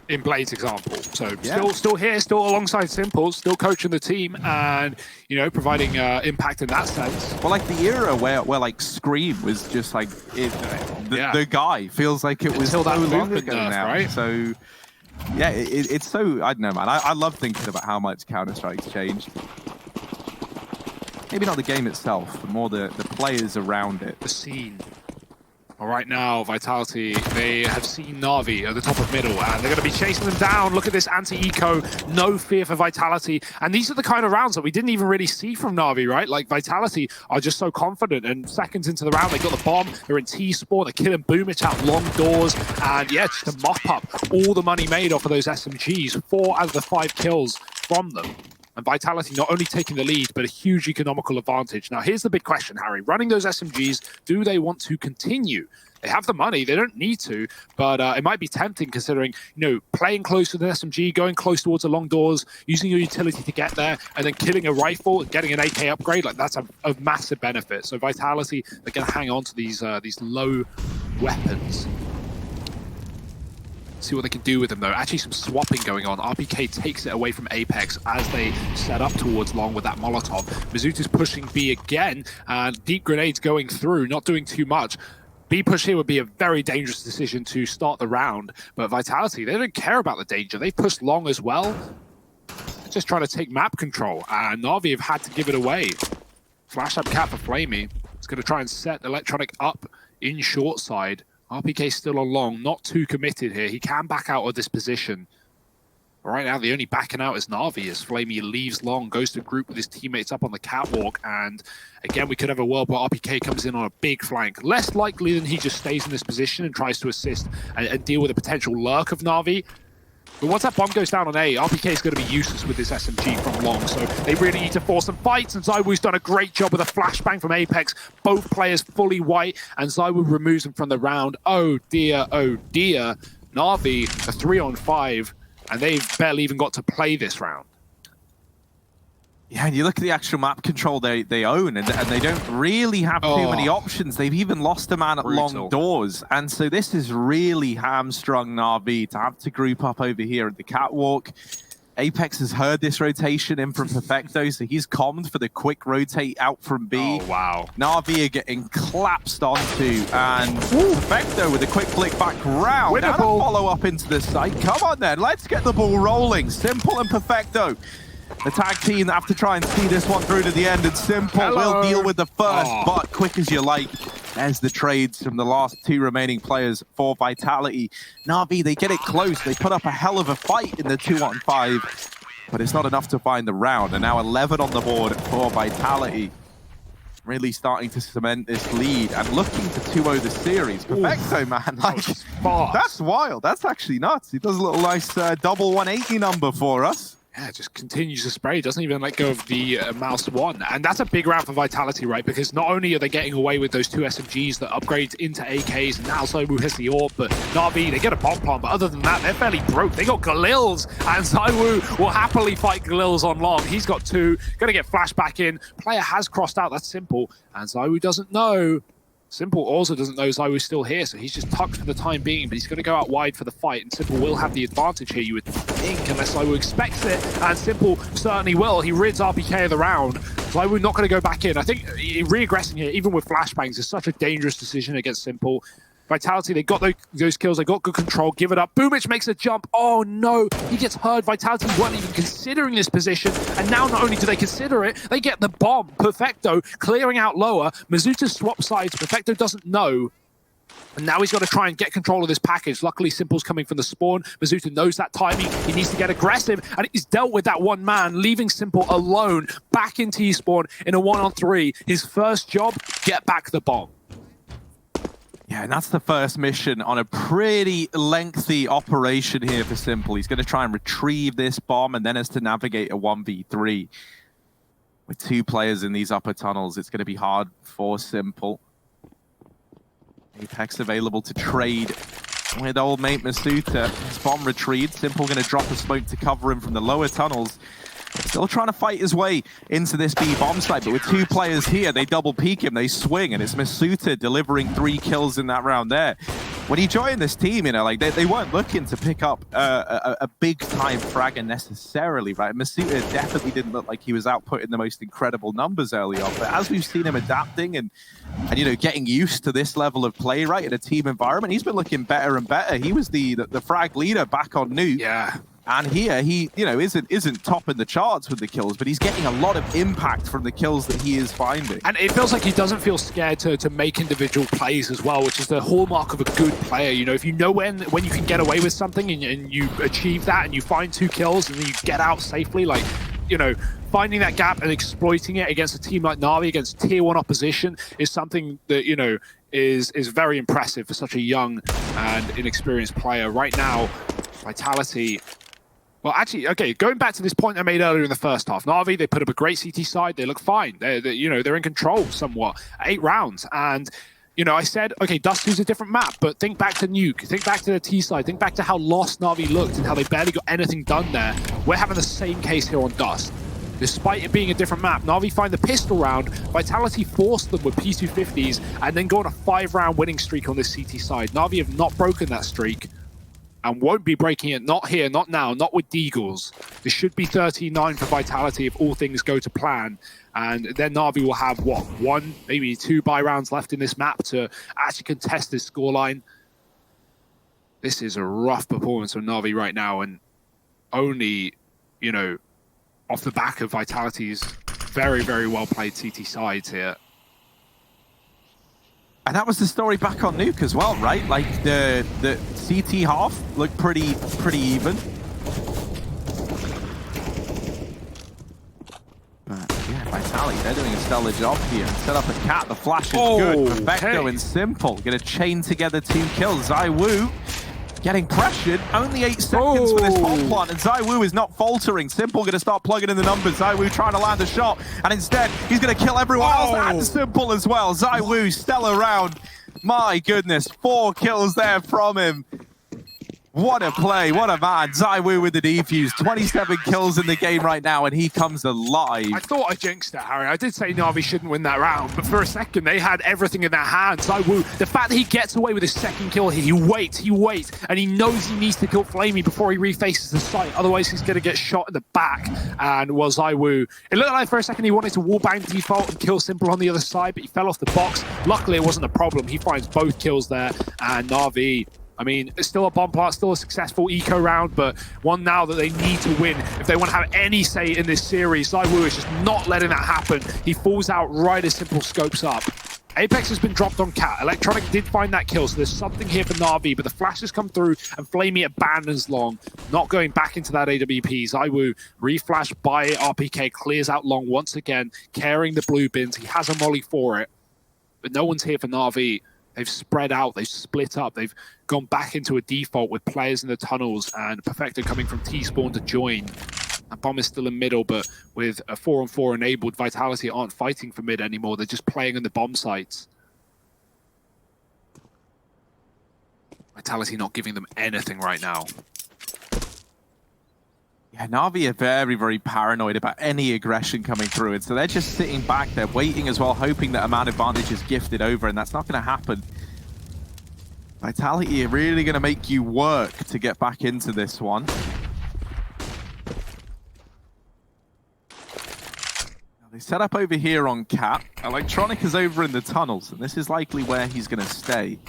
In Blade's example. So still here, still alongside Simple, still coaching the team and, you know, providing impact in that sense. Well, like the era where like Scream was just like the guy feels like it was so long ago now. Right? So yeah, it's so, I don't know, man. I love thinking about how much Counter-Strike's changed. Maybe not the game itself, but more the players around it. The scene. All right now, Vitality, they have seen NAVI at the top of middle, and they're going to be chasing them down. Look at this anti-eco, no fear for Vitality. And these are the kind of rounds that we didn't even really see from NAVI, right? Like, Vitality are just so confident, and seconds into the round, they got the bomb, they're in T-Spawn, they're killing Boomich out long doors, and yeah, just to mop up all the money made off of those SMGs. 4 out of the 5 kills from them. And Vitality not only taking the lead, but a huge economical advantage. Now, here's the big question, Harry. Running those SMGs, do they want to continue? They have the money, they don't need to, but it might be tempting considering, you know, playing close with an SMG, going close towards the long doors, using your utility to get there, and then killing a rifle, getting an AK upgrade. Like, that's a massive benefit. So Vitality, they're going to hang on to these low weapons. See what they can do with them, though. Actually, some swapping going on. RPK takes it away from Apex as they set up towards long with that Molotov. Mizuta's pushing B again, and deep grenades going through, not doing too much. B push here would be a very dangerous decision to start the round, but Vitality, they don't care about the danger. They've pushed long as well. They're just trying to take map control, and Navi have had to give it away. Flash up cap for Flamey. It's going to try and set Electronic up in short side. RPK still on long, not too committed here. He can back out of this position. But right now, the only backing out is Navi as Flamey leaves long, goes to group with his teammates up on the catwalk. And again, we could have a world where RPK comes in on a big flank. Less likely than he just stays in this position and tries to assist and deal with a potential lurk of Navi. But once that bomb goes down on A, RPK is going to be useless with this SMG from long, so they really need to force some fights, and ZywOo's done a great job with a flashbang from Apex. Both players fully white, and ZywOo removes them from the round. Oh dear, oh dear. Navi, a 3-on-5, and they've barely even got to play this round. Yeah, and you look at the actual map control they own, and they don't really have too many options. They've even lost a man at long doors. And so this has really hamstrung Navi to have to group up over here at the catwalk. Apex has heard this rotation in from Perfecto, so he's commed for the quick rotate out from B. Oh, wow. Navi are getting collapsed onto, and Perfecto with a quick flick back round. And a follow-up into the site. Come on then, let's get the ball rolling. Simple and Perfecto. The tag team that have to try and see this one through to the end, and Simple will deal with the first, but quick as you like. There's the trades from the last 2 remaining players for Vitality. Navi, they get it close. They put up a hell of a fight in the 2-on-5, but it's not enough to find the round. And now 11 on the board for Vitality. Really starting to cement this lead and looking to 2-0 the series. Perfecto, man. Like, that's wild. That's actually nuts. He does a little nice double 180 number for us. Yeah, just continues to spray, doesn't even let go of the mouse one. And that's a big round for Vitality, right? Because not only are they getting away with those 2 SMGs that upgrade into AKs, and now ZywOo has the AWP, but Navi, they get a bomb plant, but other than that, they're fairly broke. They got Galils, and ZywOo will happily fight Galils on long. He's got 2, gonna get flashed back in. Player has crossed out, that's Simple, and ZywOo doesn't know. Simple also doesn't know ZywOo's still here, so he's just tucked for the time being, but he's going to go out wide for the fight, and Simple will have the advantage here, you would think, unless ZywOo expects it, and Simple certainly will. He rids RPK of the round. ZywOo not going to go back in. I think re-aggressing here, even with flashbangs, is such a dangerous decision against Simple. Vitality, they got those kills, they got good control, give it up. Boomich makes a jump. Oh no, he gets hurt. Vitality weren't even considering this position. And now not only do they consider it, they get the bomb. Perfecto clearing out lower. Mizuta swaps sides. Perfecto doesn't know. And now he's got to try and get control of this package. Luckily, Simple's coming from the spawn. Mizuta knows that timing. He needs to get aggressive. And he's dealt with that one man, leaving Simple alone back in T-spawn in a 1-on-3. His first job, get back the bomb. Yeah, and that's the first mission on a pretty lengthy operation here for Simple. He's going to try and retrieve this bomb and then has to navigate a 1v3. With 2 players in these upper tunnels, it's going to be hard for Simple. Apex available to trade with old mate Masuta. His bomb retrieved. Simple going to drop a smoke to cover him from the lower tunnels. Still trying to fight his way into this B bomb site, but with 2 players here, they double peek him, they swing, and it's Masuta delivering 3 kills in that round there. When he joined this team, you know, like they weren't looking to pick up a big-time fragger necessarily, right? Masuta definitely didn't look like he was outputting the most incredible numbers early on, but as we've seen him adapting and you know, getting used to this level of play, right, in a team environment, he's been looking better and better. He was the frag leader back on Nuke. Yeah. And here, he, you know, isn't topping the charts with the kills, but he's getting a lot of impact from the kills that he is finding. And it feels like he doesn't feel scared to make individual plays as well, which is the hallmark of a good player. You know, if you know when you can get away with something and you achieve that and you find 2 kills and then you get out safely, like, you know, finding that gap and exploiting it against a team like Navi, against tier 1 opposition, is something that, you know, is very impressive for such a young and inexperienced player. Right now, Vitality... Well, actually, okay, going back to this point I made earlier in the first half, Navi, they put up a great CT side. They look fine. You know, they're in control somewhat. 8 rounds. And, you know, I said, okay, Dust 2's a different map, but think back to Nuke. Think back to the T side. Think back to how lost Navi looked and how they barely got anything done there. We're having the same case here on Dust. Despite it being a different map, Navi find the pistol round. Vitality forced them with P250s and then go on a 5-round winning streak on this CT side. Navi have not broken that streak. And won't be breaking it, not here, not now, not with Deagles. This should be 13-9 for Vitality if all things go to plan. And then Navi will have, what, 1, maybe 2 buy rounds left in this map to actually contest this scoreline. This is a rough performance from Navi right now, and only, you know, off the back of Vitality's very, very well-played CT sides here. And that was the story back on Nuke as well, right? Like the CT half looked pretty even. But yeah, Vitality, they're doing a stellar job here. Set up a cat, the flash is good. Perfecto and Simple, gonna chain together 2 kills. ZywOo getting pressured, only 8 seconds for this bomb plant, and ZywOo is not faltering. Simple gonna start plugging in the numbers. ZywOo trying to land a shot, and instead he's gonna kill everyone else and Simple as well. ZywOo, stellar round. My goodness, 4 kills there from him. What a play, what a man. ZywOo with the defuse, 27 kills in the game right now, and he comes alive. I thought I jinxed it, Harry. I did say Navi shouldn't win that round, but for a second, they had everything in their hands. ZywOo, the fact that he gets away with his 2nd kill here, he waits, and he knows he needs to kill Flamey before he refaces the site. Otherwise, he's going to get shot in the back. And well, ZywOo, it looked like for a second he wanted to wallbang default and kill Simple on the other side, but he fell off the box. Luckily, it wasn't a problem. He finds both kills there, and Navi... I mean, it's still a bomb plant, still a successful eco round, but one now that they need to win if they want to have any say in this series. ZywOo is just not letting that happen. He falls out right as Simple scopes up. Apex has been dropped on Cat. Electronic did find that kill, so there's something here for Navi, but the flashes come through and Flamey abandons Long, not going back into that AWP. ZywOo, reflash by RPK, clears out Long once again, carrying the blue bins. He has a molly for it, but no one's here for Navi. They've spread out, they've split up, they've gone back into a default with players in the tunnels and Perfecto coming from T-spawn to join. That bomb is still in middle, but with a 4-on-4 enabled, Vitality aren't fighting for mid anymore, they're just playing in the bomb sites. Vitality not giving them anything right now. Yeah, Navi are very, very paranoid about any aggression coming through, and so they're just sitting back, they're waiting as well, hoping that a man advantage is gifted over, and that's not going to happen. Vitality are really going to make you work to get back into this one. Now, they set up over here on Cat. Electronic is over in the tunnels, and this is likely where he's going to stay.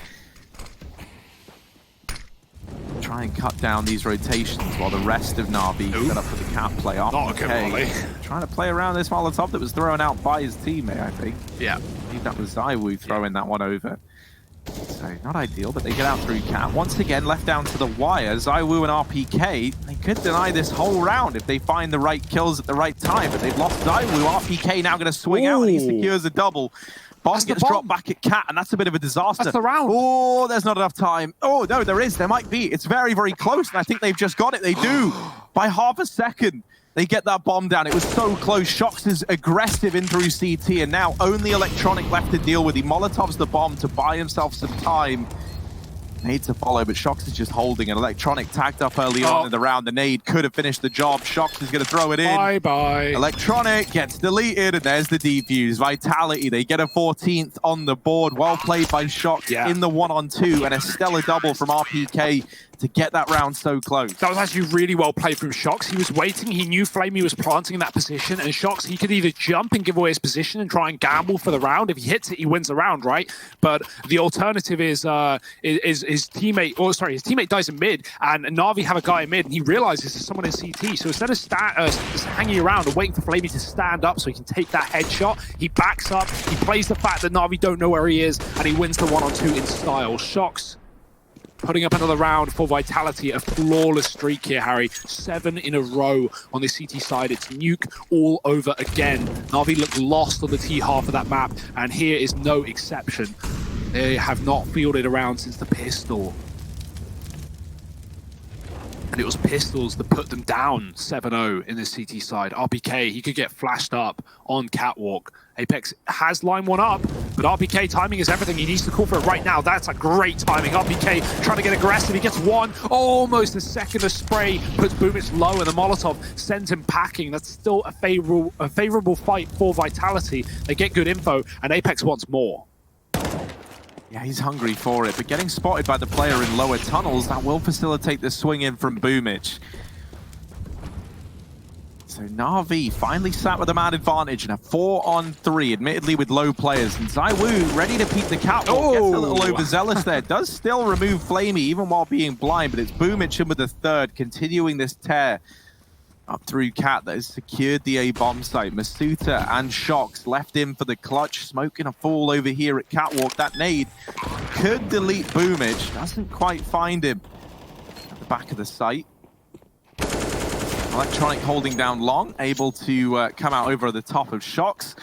try and cut down these rotations while the rest of Na'Vi set up for the cat play. Not a good volley. Trying to play around this Molotov that was thrown out by his teammate, I think. Yeah. I think that was ZywOo throwing that one over. So not ideal, but they get out through cat. Once again, left down to the wire. ZywOo and RPK, they could deny this whole round if they find the right kills at the right time, but they've lost ZywOo. RPK now going to swing out and he secures a double. Bomb gets dropped back at cat, and that's a bit of a disaster. That's the round. Oh, there's not enough time. Oh, no, there is. There might be. It's very, very close, and I think they've just got it. They do. By half a second, they get that bomb down. It was so close. Shox is aggressive in through CT, and now only Electronic left to deal with. He Molotovs the bomb to buy himself some time. Nade to follow, but Shox is just holding an Electronic tagged up early on in the round. The nade could have finished the job. Shox is going to throw it in. Bye-bye. Electronic gets deleted, and there's the defuse. Vitality, they get a 14th on the board. Well played by Shox in the 1-on-2, and a stellar double from RPK to get that round so close. That was actually really well played from Shox. He was waiting. He knew Flamey was planting in that position, and Shox, he could either jump and give away his position and try and gamble for the round. If he hits it, he wins the round, right? But the alternative is his teammate, or sorry, his teammate dies in mid, and Na'Vi have a guy in mid, and he realizes there's someone in CT. So instead of just hanging around and waiting for Flamey to stand up so he can take that headshot, he backs up, he plays the fact that Na'Vi don't know where he is, and he wins the 1-on-2 in style. Shox putting up another round for Vitality, a flawless streak here, Harry. 7 in a row on the CT side. It's nuke all over again. Na'Vi looked lost on the T half of that map, and here is no exception. They have not fielded a round since the pistol. And it was pistols that put them down 7-0 in the CT side. RPK, he could get flashed up on Catwalk. Apex has line one up, but RPK timing is everything. He needs to call for it right now. That's a great timing. RPK trying to get aggressive. He gets one, almost a second of spray, puts Boomich low, and the Molotov sends him packing. That's still a favorable fight for Vitality. They get good info, and Apex wants more. Yeah, he's hungry for it, but getting spotted by the player in lower tunnels, that will facilitate the swing in from Boomich. So Na'Vi finally sat with a man advantage in a 4-on-3, admittedly with low players. And ZywOo ready to peek the catwalk, gets a little overzealous there. Does still remove Flamey even while being blind, but it's Boomich in with the third, continuing this tear up through cat that has secured the A bomb site. Masuta and Shox left in for the clutch, smoking a fool over here at catwalk. That nade could delete Boomich, doesn't quite find him at the back of the site. Electronic holding down long, able to come out over the top of Shox.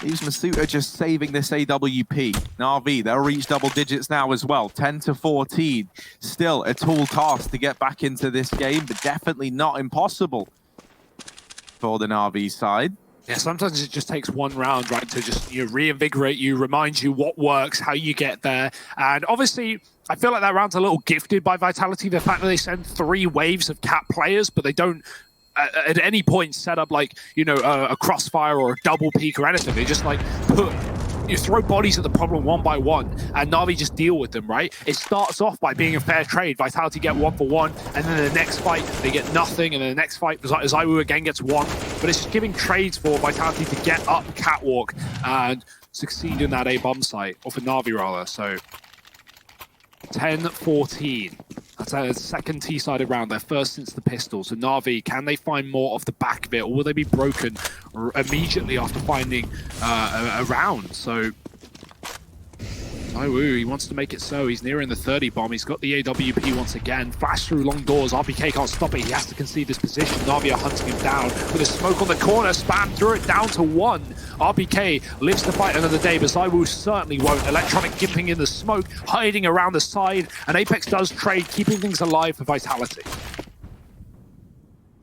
Leaves Masuta just saving this AWP. Na'Vi, they'll reach double digits now as well, 10-14. Still a tall task to get back into this game, but definitely not impossible for the Na'Vi side. Yeah, sometimes it just takes one round, right, to just reinvigorate you, remind you what works, how you get there. And obviously, I feel like that round's a little gifted by Vitality. The fact that they send 3 waves of cat players, but they don't at any point set up like, a crossfire or a double peak or anything. They just like you throw bodies at the problem one by one, and Na'Vi just deal with them, right? It starts off by being a fair trade. Vitality get 1 for 1, and then the next fight, they get nothing, and then the next fight, ZywOo again gets 1. But it's just giving trades for Vitality to get up catwalk and succeed in that A bomb site, or for Na'Vi rather. So 10-14. That's a second T-sided round, their first since the pistol. So Na'Vi, can they find more off the back of it, or will they be broken immediately after finding a round? So ZywOo, he wants to make it so. He's nearing the 30 bomb. He's got the AWP once again. Flash through long doors. RPK can't stop it. He has to concede this position. Na'Vi are hunting him down with a smoke on the corner. Spam through it down to 1. RPK lives to fight another day, but ZywOo certainly won't. Electronic gimping in the smoke, hiding around the side, and Apex does trade, keeping things alive for Vitality.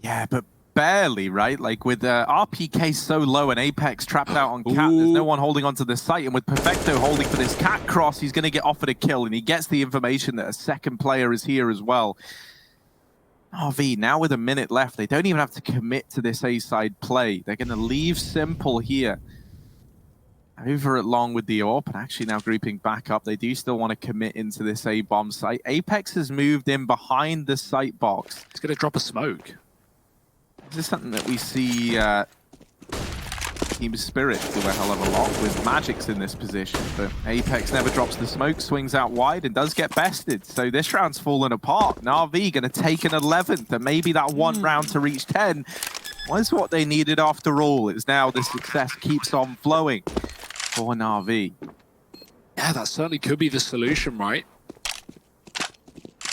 Yeah, but barely, right? Like with RPK so low and Apex trapped out on cat, there's no one holding onto the site, and with Perfecto holding for this cat cross, he's going to get offered a kill, and he gets the information that a second player is here as well. RV, now with a minute left, they don't even have to commit to this A-side play. They're going to leave Simple here. Over at long with the AWP, and actually now grouping back up. They do still want to commit into this A-bomb site. Apex has moved in behind the site box. He's going to drop a smoke. Is this something that we see team spirit do a hell of a lot with Magic's in this position. But Apex never drops the smoke, swings out wide, and does get bested. So this round's fallen apart. NAVI going to take an 11th, and maybe that one round to reach 10 was what they needed after all. It's now the success keeps on flowing for NAVI. Yeah, that certainly could be the solution, right?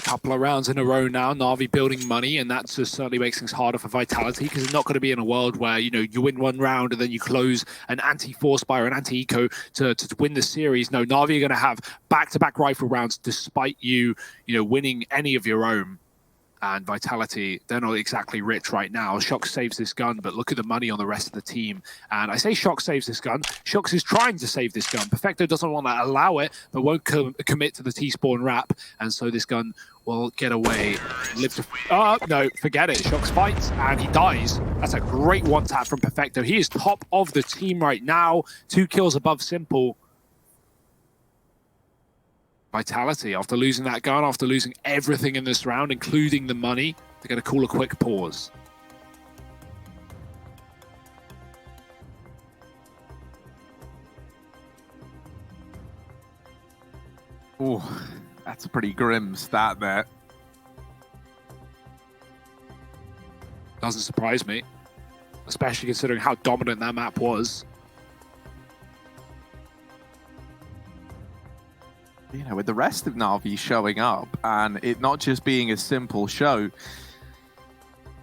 Couple of rounds in a row now, NAVI building money, and that just certainly makes things harder for Vitality, because it's not going to be in a world where, you know, you win one round and then you close an anti-force buy or an anti-eco to win the series. No, NAVI are going to have back-to-back rifle rounds despite you know, winning any of your own. And Vitality, they're not exactly rich right now. Shox saves this gun, but look at the money on the rest of the team. And I say Shox saves this gun. Shox is trying to save this gun. Perfecto doesn't want to allow it, but won't commit to the T-spawn wrap. And so this gun will get away. Live to... no, forget it. Shox fights, and he dies. That's a great one-tap from Perfecto. He is top of the team right now. 2 kills above Simple. Vitality, after losing that gun, after losing everything in this round, including the money, they're going to call a quick pause. Oh, that's a pretty grim stat there. Doesn't surprise me, especially considering how dominant that map was. You know, with the rest of NAVI showing up and it not just being a simple show,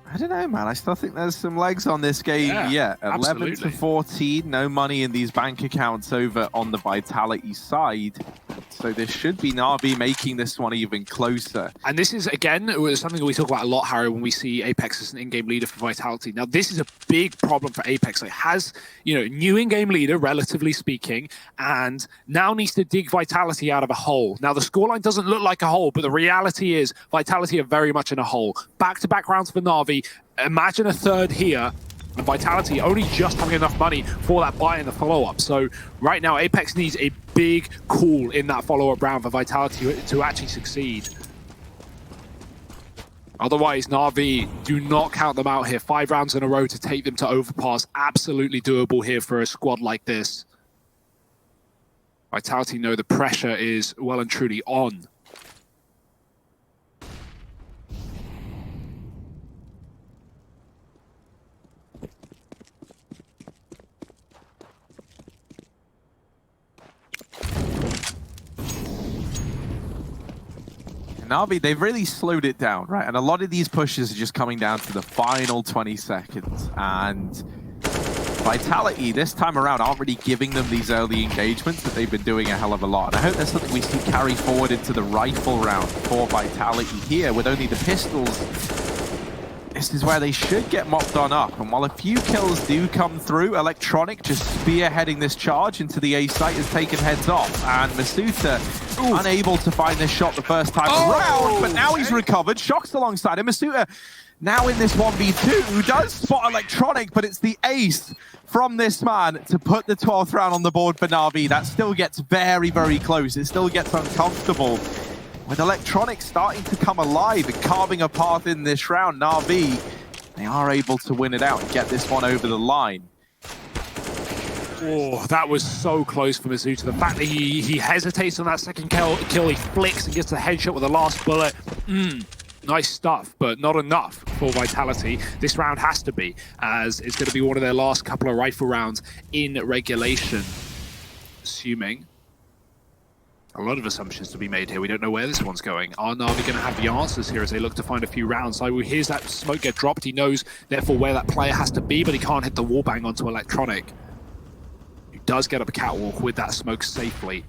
I don't know, man. I still think there's some legs on this game. Yeah, 11 to 14, no money in these bank accounts over on the Vitality side. So this should be NAVI making this one even closer. And this is, again, something that we talk about a lot, Harry, when we see Apex as an in-game leader for Vitality. Now, this is a big problem for Apex. It has, you know, new in-game leader, relatively speaking, and now needs to dig Vitality out of a hole. Now, the scoreline doesn't look like a hole, but the reality is Vitality are very much in a hole. Back-to-back rounds for NAVI. Imagine a third here. And Vitality only just having enough money for that buy in the follow-up. So right now, Apex needs a big call in that follow-up round for Vitality to actually succeed. Otherwise, NAVI, do not count them out here. 5 rounds in a row to take them to overpass. Absolutely doable here for a squad like this. Vitality know the pressure is well and truly on. NAVI, they've really slowed it down, right? And a lot of these pushes are just coming down to the final 20 seconds. And Vitality, this time around, aren't really giving them these early engagements that they've been doing a hell of a lot. And I hope that's something we see carry forward into the rifle round for Vitality here with only the pistols. This is where they should get mopped on up. And while a few kills do come through, Electronic just spearheading this charge into the A site has taken heads off. And Masuta unable to find this shot the first time around, but now he's recovered. Shox alongside him. Masuta now in this 1v2, who does spot Electronic, but it's the ace from this man to put the 12th round on the board for NAVI. That still gets very, very close. It still gets uncomfortable. With Electronic starting to come alive and carving a path in this round, NAVI, they are able to win it out and get this one over the line. Oh, that was so close for Masuta. The fact that he hesitates on that second kill, he flicks and gets the headshot with the last bullet. Nice stuff, but not enough for Vitality. This round has to be, as it's going to be one of their last couple of rifle rounds in regulation. Assuming. A lot of assumptions to be made here. We don't know where this one's going. Are NAVI going to have the answers here as they look to find a few rounds? So he hears that smoke get dropped. He knows, therefore, where that player has to be, but he can't hit the wall bang onto Electronic. He does get up a catwalk with that smoke safely.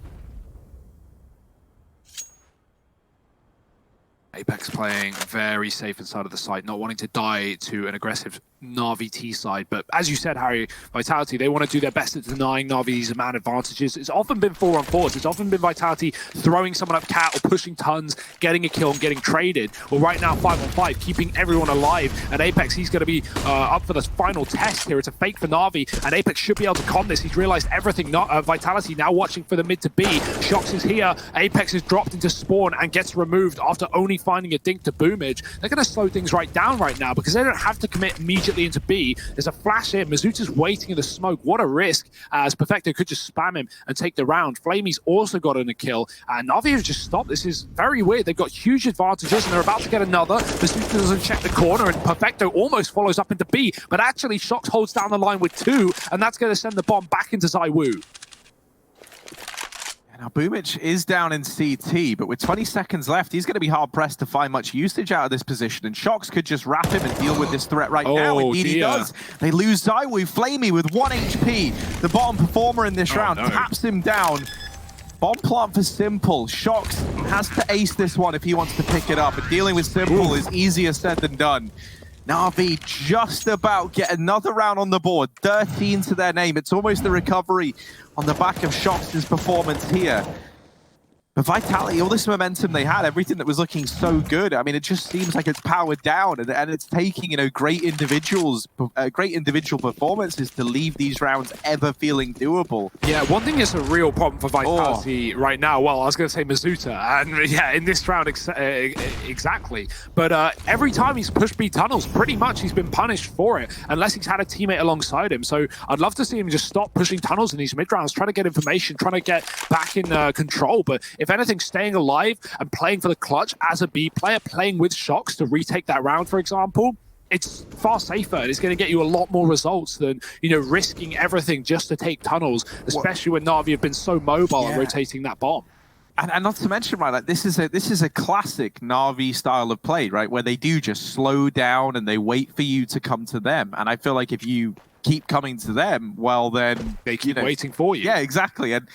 Apex playing very safe inside of the site, not wanting to die to an aggressive NAVI T side. But as you said, Harry, Vitality, they want to do their best at denying NAVI these amount of advantages. It's often been 4-on-4s. It's often been Vitality throwing someone up cat or pushing tons, getting a kill and getting traded. Well, right now, 5-on-5, keeping everyone alive. And Apex, he's going to be up for the final test here. It's a fake for NAVI, and Apex should be able to con this. He's realized everything. Vitality now watching for the mid to B. Shox is here. Apex is dropped into spawn and gets removed after only finding a dink to boomage. They're going to slow things right down right now because they don't have to commit immediate immediately into B. There's a flash here. Mazuta's waiting in the smoke. What a risk, as Perfecto could just spam him and take the round. Flamey's also gotten a kill, and NAVI has just stopped. This is very weird. They've got huge advantages, and they're about to get another. Mazuta doesn't check the corner, and Perfecto almost follows up into B, but actually Shox holds down the line with 2, and that's going to send the bomb back into ZywOo. Now, Boomich is down in CT, but with 20 seconds left, he's going to be hard-pressed to find much usage out of this position, and Shox could just wrap him and deal with this threat right now. Indeed he does. They lose ZywOo. Flamey with 1 HP. The bottom performer in this round taps him down. Bomb plant for Simple. Shox has to ace this one if he wants to pick it up, and dealing with Simple is easier said than done. NAVI just about get another round on the board. 13 to their name. It's almost the recovery on the back of Shox's performance here. But Vitality, all this momentum they had, everything that was looking so good, I mean, it just seems like it's powered down, and it's taking, you know, great individual performances to leave these rounds ever feeling doable. Yeah, one thing is a real problem for Vitality right now. Well, I was going to say Mazuta, and yeah, in this round exactly. But every time he's pushed B tunnels, pretty much he's been punished for it, unless he's had a teammate alongside him. So I'd love to see him just stop pushing tunnels in these mid rounds, trying to get information, trying to get back in control. But if anything, staying alive and playing for the clutch as a B player, playing with Shox to retake that round, for example, it's far safer. It's going to get you a lot more results than, you know, risking everything just to take tunnels, especially when NAVI have been so mobile and rotating that bomb. And not to mention, right, like this is a classic NAVI style of play, right, where they do just slow down and they wait for you to come to them. And I feel like if you keep coming to them, well, then they keep waiting for you. Yeah, exactly. And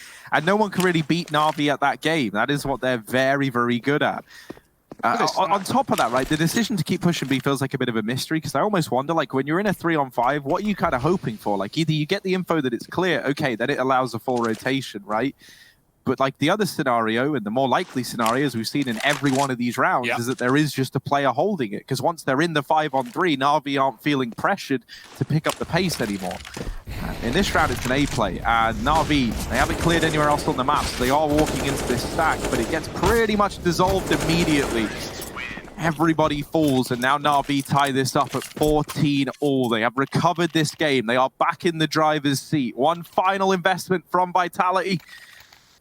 no one can really beat NAVI at that game. That is what they're very, very good at. On top of that, right, the decision to keep pushing B feels like a bit of a mystery, because I almost wonder, like, when you're in a 3-on-5, what are you kind of hoping for? Like, either you get the info that it's clear, okay, then it allows a full rotation, right? But like the other scenario, and the more likely scenarios we've seen in every one of these rounds, is that there is just a player holding it. Because once they're in the 5-on-3, NAVI aren't feeling pressured to pick up the pace anymore. In this round, it's an A play, and NAVI, they haven't cleared anywhere else on the map, so they are walking into this stack, but it gets pretty much dissolved immediately. Everybody falls, and now NAVI tie this up at 14-all. They have recovered this game. They are back in the driver's seat. One final investment from Vitality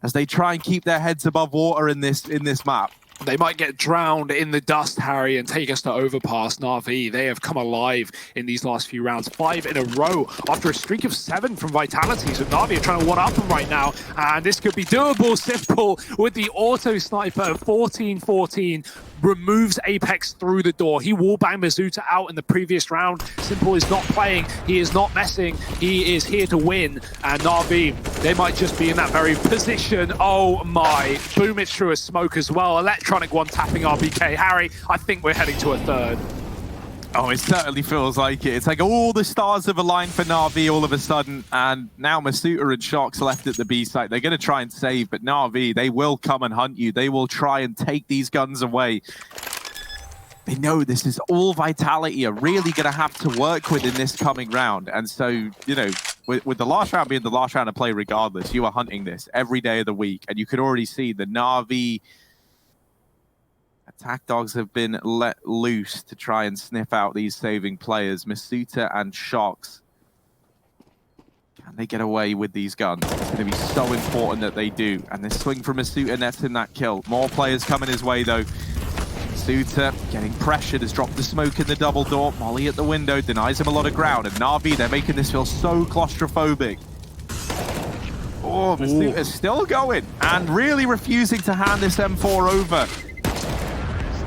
as they try and keep their heads above water in this map. They might get drowned in the dust, Harry, and take us to overpass. NAVI, they have come alive in these last few rounds. 5 in a row after a streak of 7 from Vitality. So NAVI are trying to one-up them right now, and this could be doable. Simple with the auto sniper, 14-14. Removes Apex through the door. He wallbanged Mazuta out in the previous round. Simple is not playing. He is not messing. He is here to win. And NAVI, they might just be in that very position. Oh my. Boomich through a smoke as well. Electronic one tapping RBK. Harry, I think we're heading to a third. Oh, it certainly feels like it. It's like all the stars have aligned for NAVI all of a sudden, and now Mazuta and Shox left at the B site. They're going to try and save, but NAVI, they will come and hunt you. They will try and take these guns away. They know this is all Vitality are really going to have to work with in this coming round. And so, you know, with the last round being the last round to play regardless, you are hunting this every day of the week, and you can already see the NAVI attack dogs have been let loose to try and sniff out these saving players. Mazuta and Shox. Can they get away with these guns? It's going to be so important that they do. And this swing from Mazuta nets in that kill. More players coming his way, though. Mazuta getting pressured, has dropped the smoke in the double door. Molly at the window denies him a lot of ground. And NAVI, they're making this feel so claustrophobic. Oh, Mazuta's still going and really refusing to hand this M4 over.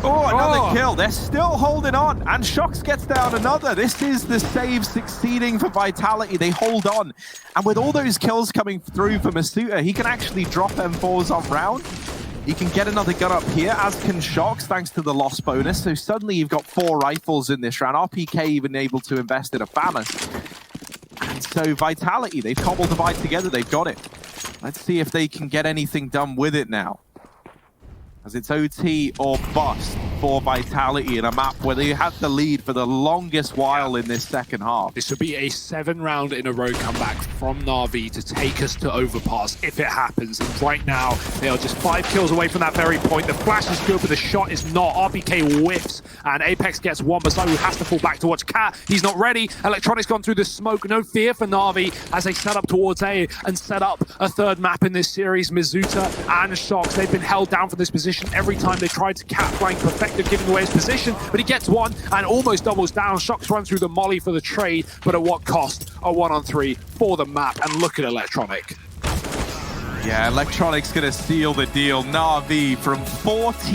Oh, another kill. They're still holding on. And Shox gets down another. This is the save succeeding for Vitality. They hold on. And with all those kills coming through for Mazuta, he can actually drop M4s on round. He can get another gun up here, as can Shox, thanks to the loss bonus. So suddenly you've got 4 rifles in this round. RPK even able to invest in a FAMAS. And so Vitality, they've cobbled the fight together. They've got it. Let's see if they can get anything done with it now, as it's OT or bust for Vitality in a map where they had the lead for the longest while in this second half. This would be a 7-round in a row comeback from NAVI to take us to Overpass if it happens. And right now, they are just 5 kills away from that very point. The flash is good, but the shot is not. RBK whiffs, and Apex gets one. Masaru has to fall back to watch Cat. He's not ready. Electronics gone through the smoke. No fear for NAVI as they set up towards A and set up a third map in this series. Mizuta and Shox, they've been held down from this position every time they tried to Cat flank. Perfecto giving away his position, but he gets one and almost doubles down. Shox runs through the molly for the trade, but at what cost? A 1-on-3 for the map, and look at Electronic. Yeah, Electronic's gonna seal the deal. NAVI from 14